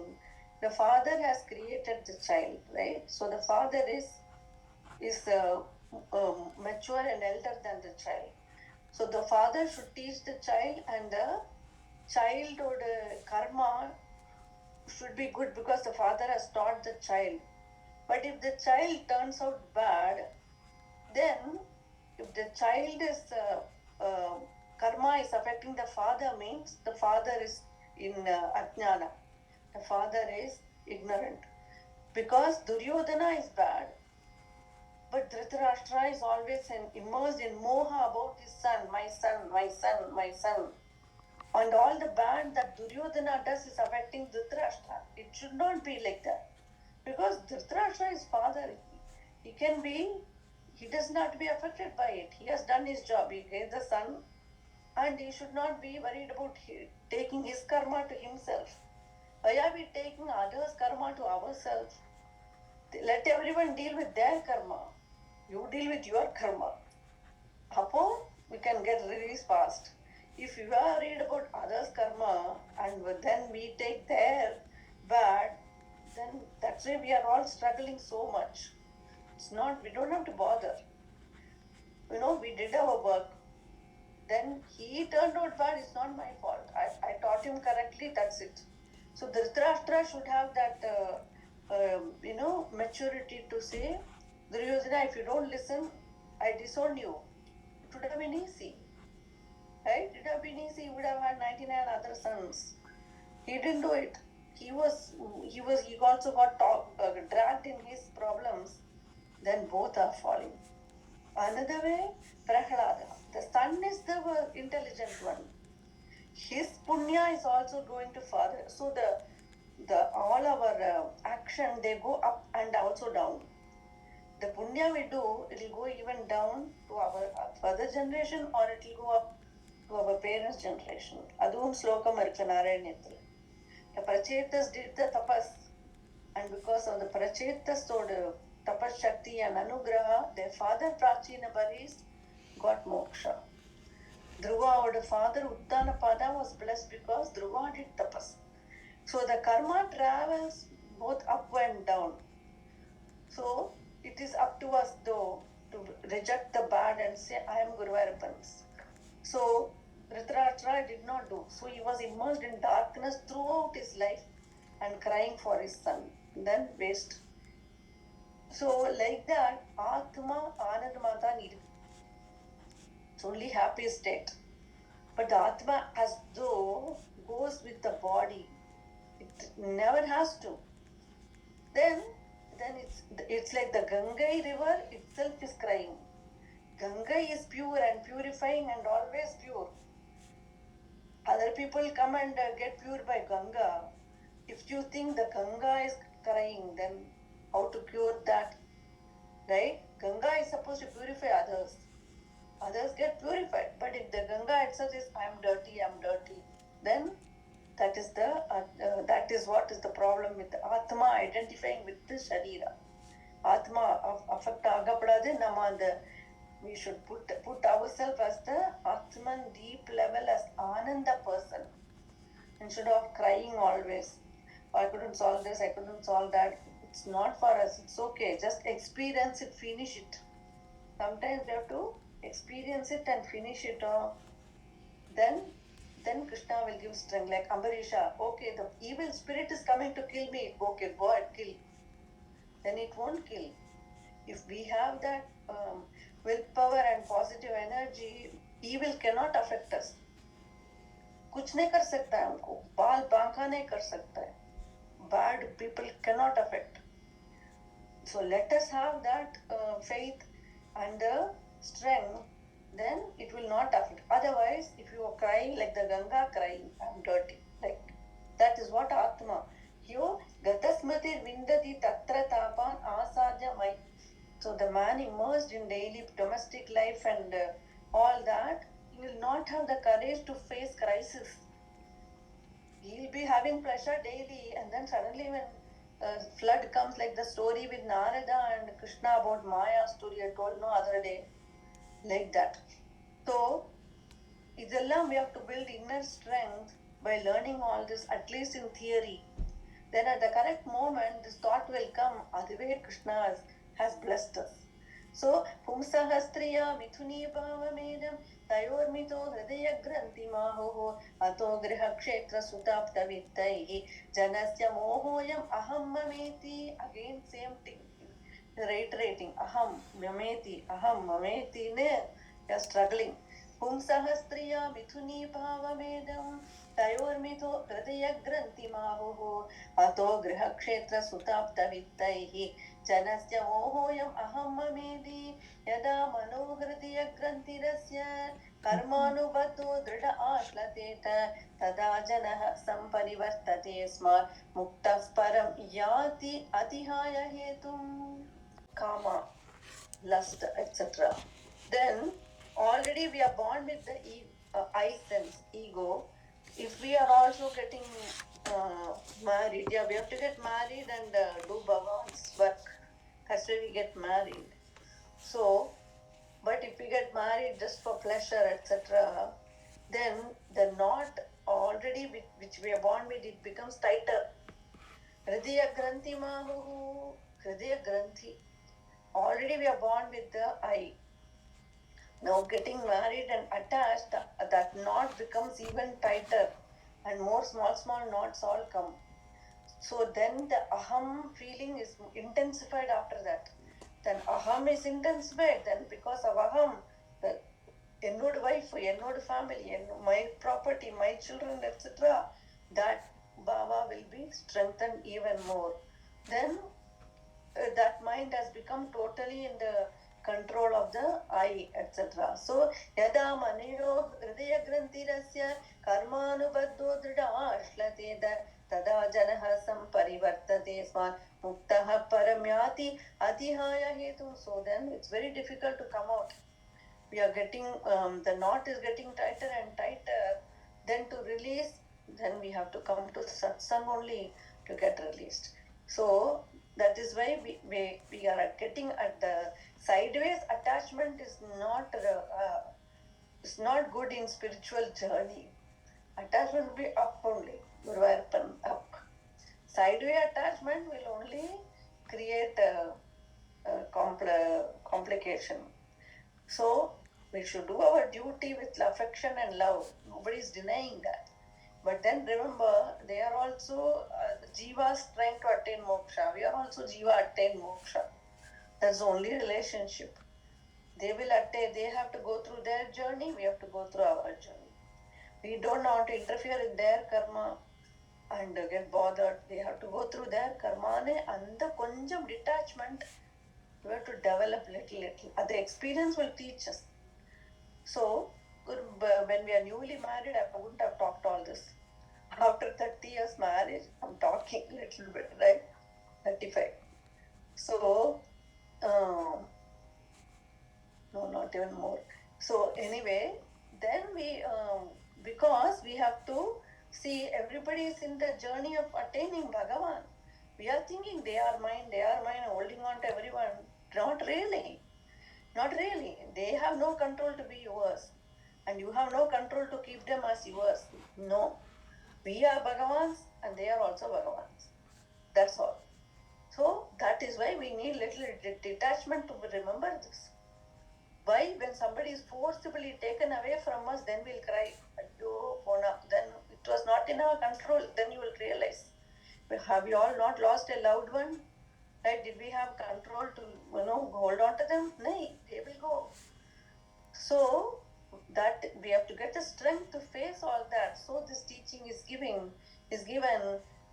the father has created the child, right? So the father is mature and elder than the child. So the father should teach the child, and the childhood karma should be good because the father has taught the child. But if the child turns out bad, then if the child is karma is affecting the father, means the father is in ajnana. The father is ignorant. Because Duryodhana is bad, but Dhritarashtra is always immersed in moha about his son, my son, my son, my son. And all the bad that Duryodhana does is affecting Dhritarashtra. It should not be like that. Because Dhritarashtra is father. He does not be affected by it. He has done his job. He gave the son, and he should not be worried about taking his karma to himself. Why are we taking others' karma to ourselves? Let everyone deal with their karma. You deal with your karma. How we can get released fast. If you are worried about others' karma and then we take their bad, then that's why we are all struggling so much. It's not, we don't have to bother. We did our work. Then he turned out bad, it's not my fault. I taught him correctly, that's it. So Dhritarashtra should have that, maturity to say, Duryodhana, if you don't listen, I disown you. It would have been easy. Right? It would have been easy. He would have had 99 other sons. He didn't do it. He also got dragged in his problems. Then both are falling. Another way, Prahlada. The son is the intelligent one. His punya is also going to father. So the all our action, they go up and also down. The punya we do, it will go even down to our further generation, or it will go up to our parents' generation. Adum slokam irukku Narayanyathil. The Prachetas did the tapas, and because of the Prachetas tapas shakti and anugraha, their father Prachina Baris got moksha. Dhruva, our father Uttanapada, was blessed because Dhruva did tapas. So the karma travels both up and down. So it is up to us though to reject the bad and say, I am Guruvayurappan's. So Dhritarashtra did not do. So he was immersed in darkness throughout his life and crying for his son. Then waste. So like that, Atma Anandamata needed. It's only happy state. But the Atma as though goes with the body. It never has to. Then it's like the Gangai river itself is crying. Gangai is pure and purifying and always pure. Other people come and get pure by Ganga. If you think the Ganga is crying, then how to cure that? Right? Ganga is supposed to purify others. Others get purified. But if the Ganga itself is, I'm dirty, then that is what is the problem with the Atma identifying with the Sharira. Atma affect agappadadu nama the we should put ourselves as the Atman deep level as Ananda person instead of crying always. I couldn't solve this, I couldn't solve that. It's not for us. It's okay. Just experience it, finish it. Sometimes we have to experience it and finish it. Then Krishna will give strength. Like Ambarisha, okay, the evil spirit is coming to kill me. Okay, go ahead, kill. Then it won't kill. If we have that willpower and positive energy, evil cannot affect us. कुछ नहीं कर सकता है उनको, बाल बांका नहीं कर सकता है. Bad people cannot affect. So let us have that faith and the strength, then it will not affect. Otherwise, if you are crying like the Ganga crying, I'm dirty. Like that is what Atma. Yo gatasmatir vindati tatra tapan asadya mai. So the man immersed in daily domestic life and all that, he will not have the courage to face crisis. He will be having pleasure daily, and then suddenly when flood comes, like the story with Narada and Krishna about Maya story I told no other day, like that. So idellam we have to build inner strength by learning all this, at least in theory. Then at the correct moment, this thought will come, aduve Krishna has blessed us. So Pumsahastriya Mithuni Bhavamedam Tayormito Hridaya Granthi Maho Ato Griha Kshetra Sutapta Vittaihi Janasya Mohoyam Aham Mameti. Again same thing, reiterating Aham Mameti ne you are struggling. Pumsahastriya Mithuni Bhavamedam Tayormito Hridaya Granthi Maho Ato Griha Kshetra Sutapta Vittaihi Janasya mohoyam aham mamedi yada manohridya granthirasya karmanubadho drida ashlateta tada janah samparivartate smart muktah param yati atihaya hetum. Kama, lust, etc. Then already we are born with the I sense, ego. If we are also getting married, we have to get married and do Bhagavan's work. That's why we get married. So, but if we get married just for pleasure, etc., then the knot already which we are born with, it becomes tighter. Hridaya Granthi Mahu, Hridaya Granthi. Already we are born with the I. Now getting married and attached, that knot becomes even tighter and more small knots all come. So then the aham feeling is intensified after that. Then aham is intensified. Then because of aham, the என்னோட wife, என்னோட family, my property, my children, etc., that bhava will be strengthened even more. Then that mind has become totally in the control of the I, etc. So yada manayo hridaya granthirasya karmanubadho drida ashlate tada janah samparivartate swan muktah paramyati atihaya hetum. So then it's very difficult to come out. we are getting, the knot is getting tighter and tighter, then to release, then we have to come to satsang only to get released. So that is why we are getting at the sideways attachment is not it's not good in spiritual journey. Attachment will be up only, Guruvayurpan, up. Sideway attachment will only create a complication. So we should do our duty with affection and love. Nobody is denying that. But then remember, they are also jivas trying to attain moksha. We are also jiva attain moksha. That's the only relationship. They will attain. They have to go through their journey. We have to go through our journey. We don't want to interfere in their karma and get bothered. They have to go through their karma. And the konjam detachment we have to develop little. The experience will teach us. So, when we are newly married, I wouldn't have talked all this. After 30 years marriage, I'm talking a little bit, right? 35. So, no, not even more. So, anyway, then we, because we have to see everybody is in the journey of attaining Bhagavan. We are thinking they are mine, holding on to everyone. Not really. Not really. They have no control to be yours. And you have no control to keep them as yours. No. We are Bhagavans and they are also Bhagavans. That's all. So that is why we need little detachment to remember this. Why? When somebody is forcibly taken away from us, then we'll cry. Then it was not in our control. Then you will realize. Have we all not lost a loved one? Right? Did we have control to hold on to them? No, they will go. So that we have to get the strength to face all that. So this teaching is given.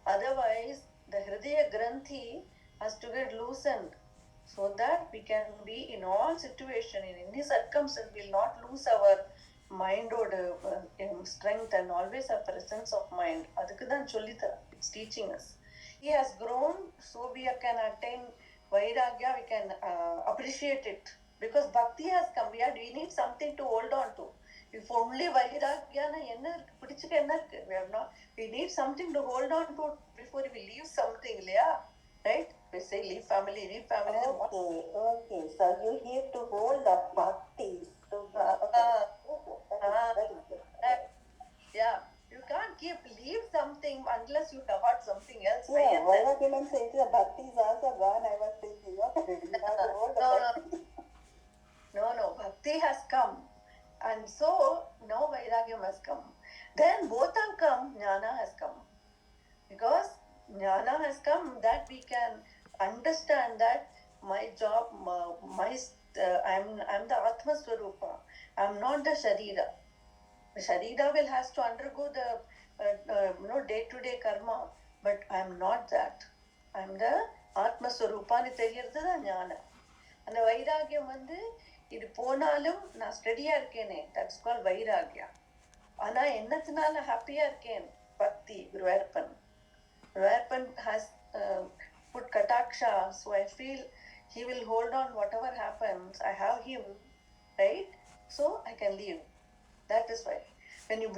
Otherwise, the Hridaya Granthi has to get loosened so that we can be in all situations, in any circumstance, we will not lose our mind or strength and always a presence of mind. Adukkudan sollitara. It's teaching us. He has grown, so we can attain Vairagya, we can appreciate it. Because bhakti has come, we need something to hold on to. If only Vairagya, we need something to hold on to before we leave something, right? We say leave family. Okay. So you have to hold the bhakti. Yeah. You can't leave something unless you have got something else. Yeah, Vairagya means the bhakti is also gone. I was thinking, okay, you have to hold the bhakti. No, bhakti has come. And so now Vairagyam has come. Then both have come, Jnana has come. Because Jnana has come that we can understand that my job, I'm the Atma Swarupa. I'm not the Sharira. The Sharira will has to undergo the day-to-day karma, but I'm not that. I'm the Atma Swarupa ni theriyirudhu da Jnana. அந்த வைராகியம் இது போனாலும் நான் ஸ்டெடியா இருக்கேனே, that's call வைராகியா. ஆனா என்னத்தினால ஹாப்பியா இருக்கேன்? பக்தி. Guruvayurappan has put kataksha, so I feel he will hold on whatever happens. I have him, right? So I can leave. That is why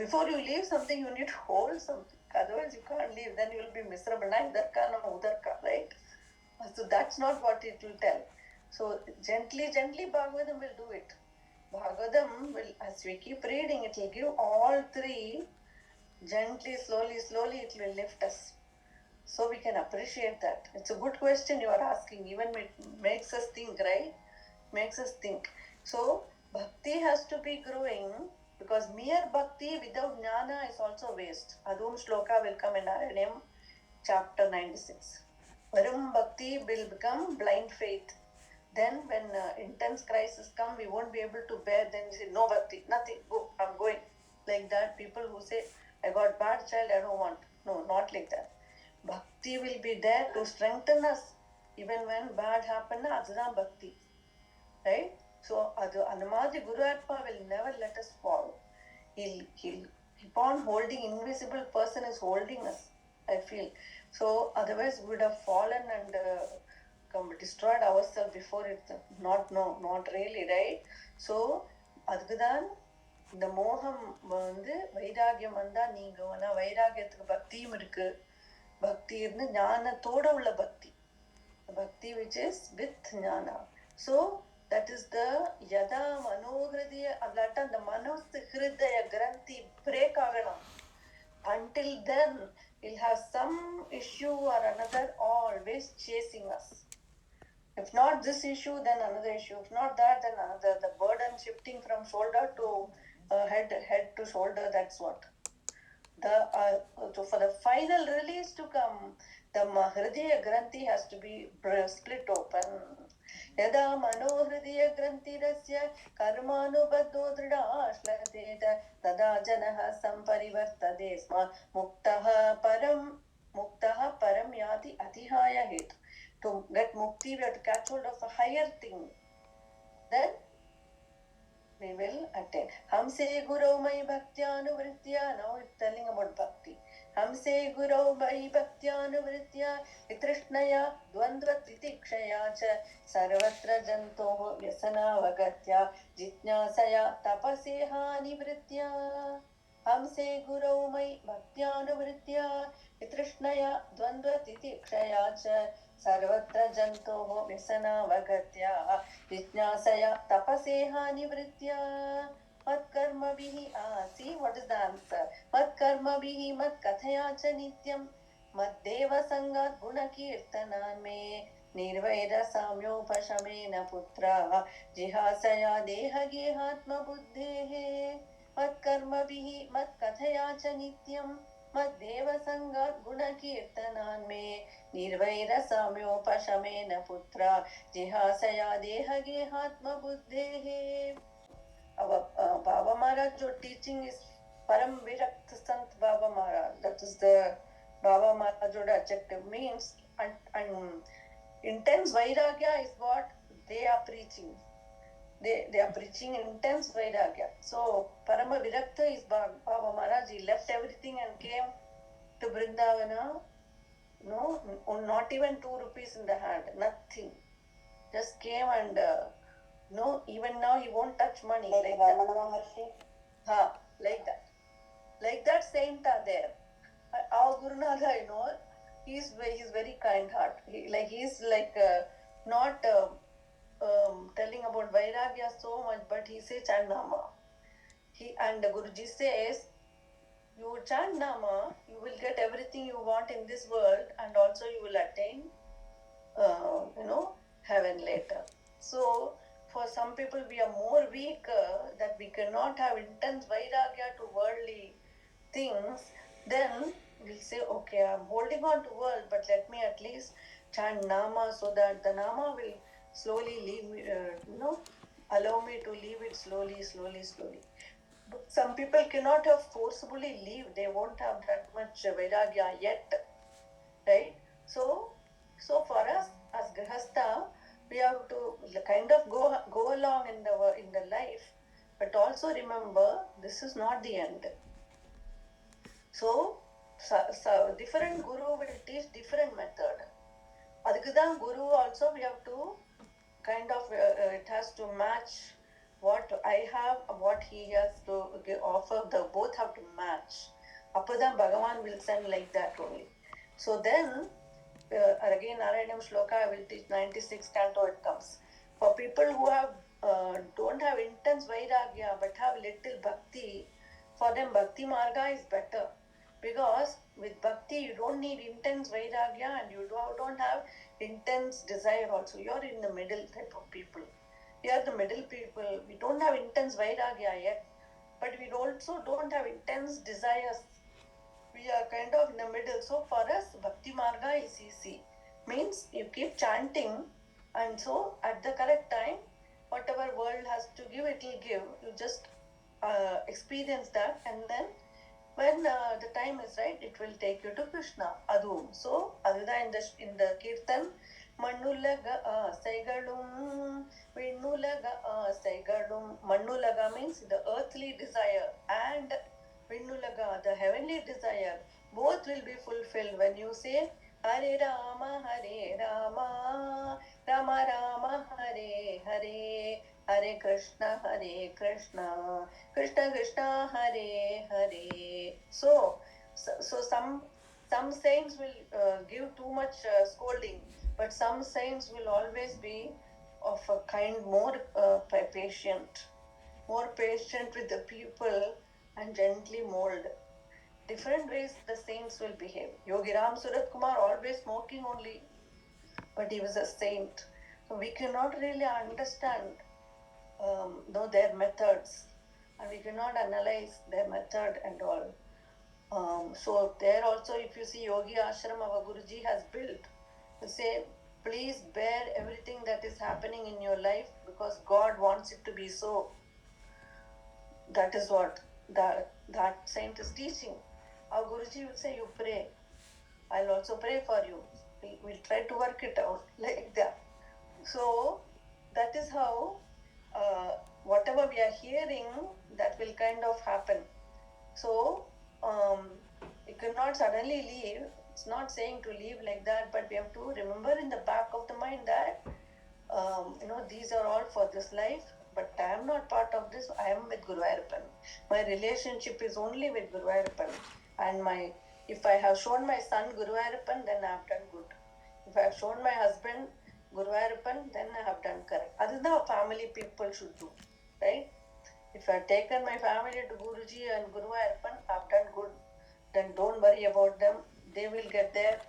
before you leave something, you need to hold something, otherwise you can't leave. Then you will be miserable, na idarka na udarka, right? So that's not what it will tell. So gently Bhagavatam will do it. Bhagavatam will, as we keep reading, it will give all three. Gently, slowly it will lift us. So we can appreciate that. It's a good question you are asking. Even it makes us think, right? Makes us think. So bhakti has to be growing, because mere bhakti without jnana is also waste. Adum shloka will come in Aranyam chapter 96. Varum bhakti will become blind faith. Then when intense crisis come, we won't be able to bear. Then we say, no bhakti, nothing, go, I'm going. Like that, people who say, I got bad child, I don't want. No, not like that. Bhakti will be there to strengthen us. Even when bad happen, adhudan bhakti. Right? So, அந்த மாதிரி Guruvayurappa will never let us fall. He'll keep on holding. Invisible person is holding us, I feel. So, otherwise we would have fallen and destroyed ourselves before it. Not really, right? So அதுக்குதான் இந்த மோகம் வந்து வைராகியம் வந்தா நீங்கும். ஆனா வைராகியத்துக்கு பக்தியும் இருக்கு. பக்தி இருந்து ஞானத்தோட உள்ள பக்தி, bhakti which is with jnana. So that is the yada manohridaya, allata the manos hridaya granthi break aganam. Until then we'll have some issue or another always chasing us. If not this issue, then another issue. If not that, then another. The burden shifting from shoulder to head to shoulder, that's what. So for the final release to come, the Hridaya Granthi has to be split open. Yada mano Hridaya Granthi rasya karmanubadho dridashlatet tada janaha samparivartade sma muktaha param yati atihaya hetu. To get mukti, we have to catch hold of a higher thing. Then we will attain. Hamse Guru Mai Bhaktyānuvritya. Now it's telling about bhakti. Hamse Guru Mai Bhaktyānuvritya Vitrishnaya Dvandva Titikshaya cha Sarvatra Jantoho Vyasana Vagatya Jitnyasaya Tapaseha Nivritya. Hamse Guru Mai Bhaktyānuvritya Vitrishnaya Dvandva Titikshaya cha Sarvatra Jantoho Vyasana Vagatya Jitnyasaya Tapaseha Nivritya Matkarma Bihi. See what is the answer? Matkarma Bihi Mat Kathaya cha Nityam Maddeva Sangat Guna Kirtanan Me Nirvaira Samyopashamena Putra Jihasaya Deha Gehatma Buddhehe. Matkarma Bihi Mat Kathaya cha Nityam Maddeva Sangat Guna Kirtanan Me Nirvaira Samyopashamena Putra Jihasaya Deha Gehatma Buddhehe. Our Baba Maharaj teaching is Param Virakta Sant Baba Maharaj. That is the Baba Maharaj adjective means and intense Vairagya is what they are preaching. They are preaching intense Vairagya. So Parama Virakta is Baba Maharaj. He left everything and came to Vrindavana. No, not even 2 rupees in the hand, nothing. Just came and no, even now he won't touch money. Like Ramana Maharshi. Like that saint are there. Our Gurunatha, he's very kind heart. He's not telling about Vairagya so much, but he says Chandama. And Guruji says, you chant Nama, you will get everything you want in this world, and also you will attain, heaven later. So, for some people, we are more weak that we cannot have intense Vairagya to worldly things. Then we'll say, okay, I'm holding on to world, but let me at least chant Nama so that the Nama will slowly leave me, allow me to leave it slowly. Some people cannot have forcibly leave. They won't have that much Vairagya yet, right? So for us as Grihastha, we have to kind of go along in the life, but also remember this is not the end. So different guru will teach different method. Adukudhan guru also we have to kind of it has to match what I have, what he has to offer. The both have to match. Appadan Bhagavan will send like that only. So then again Narayanam Shloka I will teach 96 canto it comes. For people who have don't have intense Vairagya but have little bhakti, for them Bhakti Marga is better. Because with bhakti you don't need intense Vairagya and you don't have intense desire also. You're in the middle type of people. We are the middle people. We don't have intense Vairagya yet, but we also don't have intense desires. We are kind of in the middle. So for us, Bhakti Marga is easy. Means you keep chanting, and so at the correct time, whatever world has to give, it will give. You just experience that, and then when the time is right, it will take you to Krishna. Adu. So Aduda in the Kirtan, Mannulaga Saigalum, Vinnulaga Saigalum. Mannulaga means the earthly desire, and Vinnulaga, the heavenly desire. Both will be fulfilled when you say Hare Rama, Rama Rama, Hare Hare, Hare Krishna, Krishna Krishna, Hare Hare. So some saints will give too much scolding, but some saints will always be of a kind more patient, with the people and gently mold. Different ways the saints will behave. Yogi Ram Surat Kumar always smoking only, but he was a saint. So we cannot really understand their methods, and we cannot analyze their method and all. So there also, if you see Yogi Ashram, our Guruji has built, to say, please bear everything that is happening in your life because God wants it to be so. That is what that saint is teaching. Our Guruji will say, you pray. I'll also pray for you. We'll try to work it out like that. So that is how whatever we are hearing, that will kind of happen. So you cannot suddenly leave. It's not saying to leave like that, but we have to remember in the back of the mind that these are all for this life, but I am not part of this. I am with Guru Ayappan. My relationship is only with Guru Ayappan. And if I have shown my son Guru Ayappan, then I have done good. If I have shown my husband Guru Ayappan, then I have done correct. That is how family people should do, right? If I have taken my family to Guruji and Guru Ayappan, I have done good. Then don't worry about them. They will get there,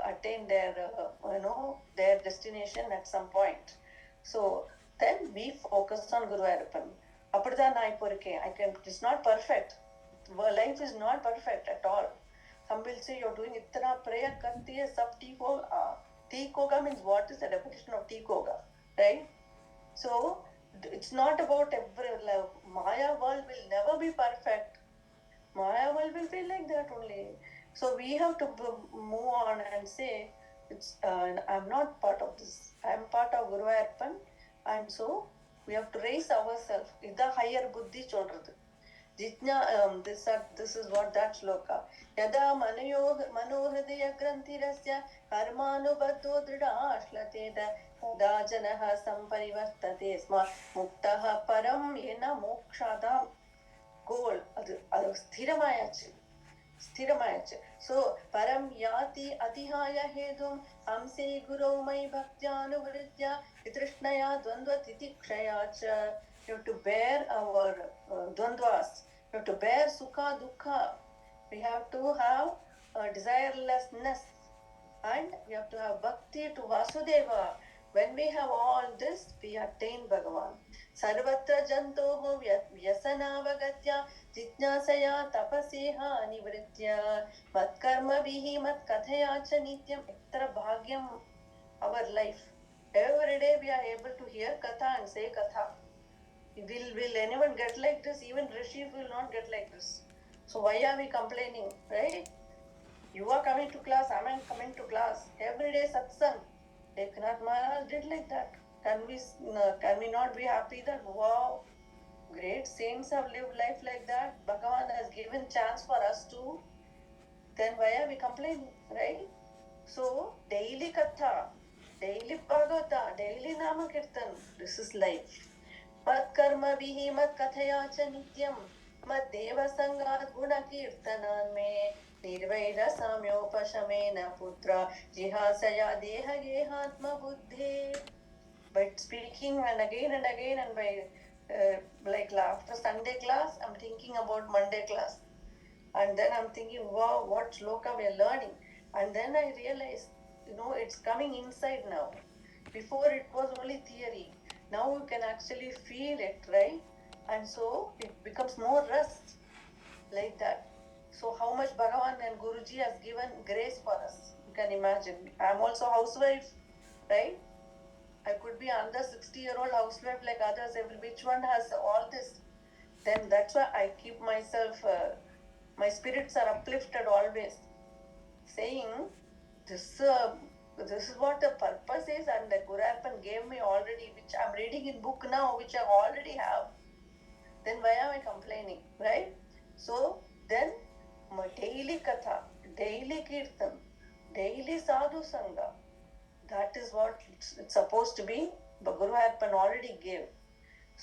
attain their their destination at some point. So then we focus on Guru Ayappan. Appadhaan na ipo irukken. It's not perfect. Life is not perfect at all. Some will say you're doing itna prayer karti hai, sab theek hoga. Theek hoga means what is the definition of theek hoga, right? So it's not about Maya world will never be perfect. Maya world will be like that only. So we have to move on and say, I'm not part of this. I'm part of Guru Ayappan, and so we have to raise ourselves. Ida higher buddhi chodrathu. This is what that shloka. Yada manohridaya granthirasya karmanubadho drida ashlateda तदा जनः संपरिवर्तते स्म मुक्तः परं येन मोक्षादां goal ಅದು ಸ್ಥಿರಮಾಯಾச்சு so param yati atihaya hedum hamse gurau mai bhaktyānuvrītya vitrishṇaya dvandva titikṣaya cha. You have to bear our dvandvas. You have to bear sukha dukkha. We have to have desirelessness, and we have to have bhakti to Vasudeva. When we have all this, we attain Bhagavan. Sarvatra jantoho vyasanavagatya jitnasaya tapaseha nivritya matkarma vihi matkathaya cha nityam. Ektra bhagyam our life. Every day we are able to hear katha and say katha. Will anyone get like this? Even rishis will not get like this. So why are we complaining, right? You are coming to class, I am coming to class. Every day satsang. Eknath Maharaj did like that. Can we not be happy that wow, great saints have lived life like that? Bhagavan has given chance for us to. Then why are we complaining, right? So daily katha, daily bhagavata, daily nama kirtan. This is life. Mat karma vihi mat kathaya cha nityam mat deva sangat guna kirtanan me निर्वैर साम्योपशमेन पुत्र जिहासया देह गेहात्म बुद्धे. But speaking and again and by like after Sunday class, I'm thinking about Monday class, and then I'm thinking, wow, what shloka we are learning. And then I realized, it's coming inside now. Before it was only theory. Now you can actually feel it, right? And so it becomes more rest, like that. So how much Bhagavan and Guruji has given grace for us, you can imagine. I'm also a housewife, right? I could be another 60-year-old housewife like others. Which one has all this? Then that's why I keep myself, my spirits are uplifted always, saying this is what the purpose is, and the Guru Ayappan gave me already, which I'm reading in book now, which I already have. Then why am I complaining, right? So then daily katha, daily kirtan, daily sadhu sangha. That is what it's supposed to be. But Guru Ayappan already gave.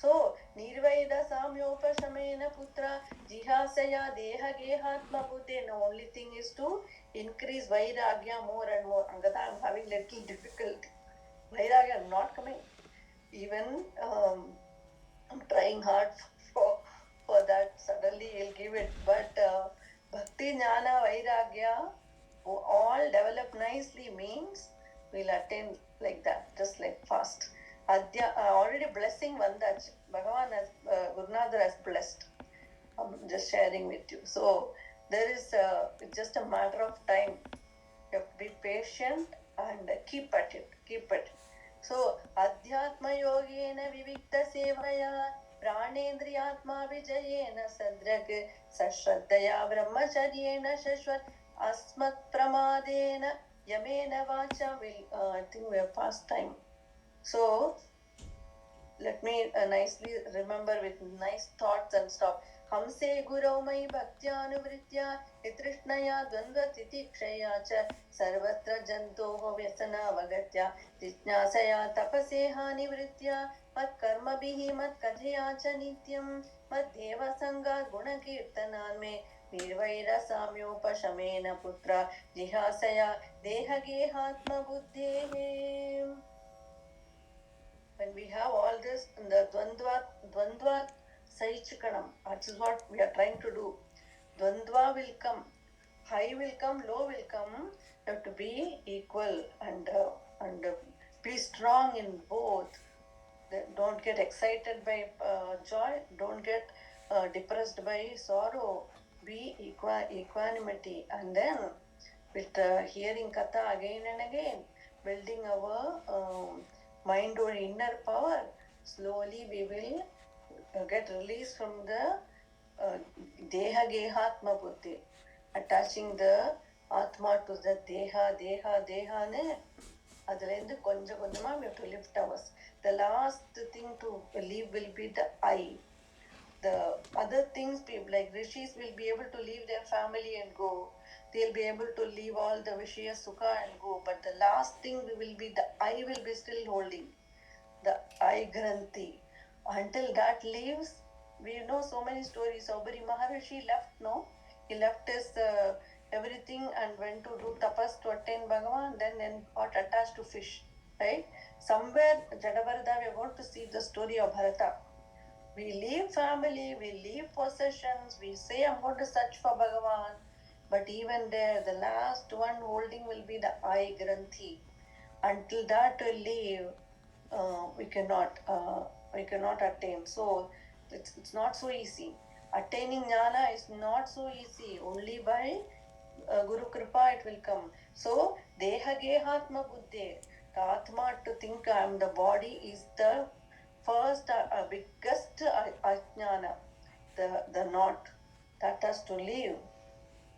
So nirvaida samyopashamena putra jihasaya deha gehatma buddhe. The only thing is to increase vairagya more and more. Angada, I'm having little difficulty. Vairagya not coming. Even I'm trying hard for that. Suddenly he'll give it. But bhakti jnana vairagya all develop nicely means we'll attain like that, just like fast. Already blessing vandachu. Bhagavan has Gurunadhar has blessed. I'm just sharing with you. So there is it's just a matter of time. You have to be patient and keep at it. Keep at it. So adhyatma yogena vivikta sevaya pranendriyatma vijayena sadrag sashraddaya brahmacharyena shashwat asmat pramadena yamena vacha. I think we have past time. So let me nicely remember with nice thoughts and stop. हमसे गुरौ मयि भक्त्यानुवृत्त्या वितृष्णया द्वन्द्वतितिक्षया च सर्वत्र जन्तोः व्यसनावगत्या जिज्ञासया तपसेहानिवृत्त्या मत्कर्मभिः मत्कथया च नित्यं मद्देवसङ्गात् गुणकीर्तनान् मे निर्वैरसाम्योपशमेन पुत्र जिहासया देहगेहात्मबुद्धेः. When we have all this in the dvandva saichikanam, that is what we are trying to do. Dvandva will come, high will come, low will come. You have to be equal and be strong in both. Don't get excited by joy, don't get depressed by sorrow. Be equanimity, and then with hearing katha again and again, building our mind or inner power, slowly we will get released from the deha gehatma buddhi, attaching the atma to the deha ne adalende konja konjama we have to lift ours. The last thing to leave will be the I. The other things, people like rishis will be able to leave their family and go. They'll be able to leave all the Vishaya Sukha and go. But the last thing will be the I will be still holding. The I Granthi. Until that leaves, we know so many stories. Saubari Maharishi left, no? He left his everything and went to do tapas to attain Bhagavan, then got attached to fish, right? Somewhere, Jadavarada, we are going to see the story of Bharata. We leave family, we leave possessions, we say I'm going to search for Bhagavan, but even there, the last one holding will be the I Granthi. Until that will leave, we cannot attain. So it's not so easy. Attaining jnana is not so easy. Only by Guru Kripa it will come. So deha gehatma buddhe, the atma to think I am the body is the first biggest ajnana, the knot that has to leave.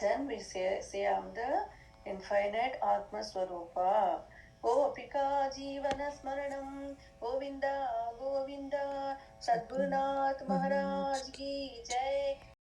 Then we say I am the infinite Atma Swarupa. Gopika Jeevana Smaranam Govinda Govinda. Sadgurunath Maharaj Ki Jai.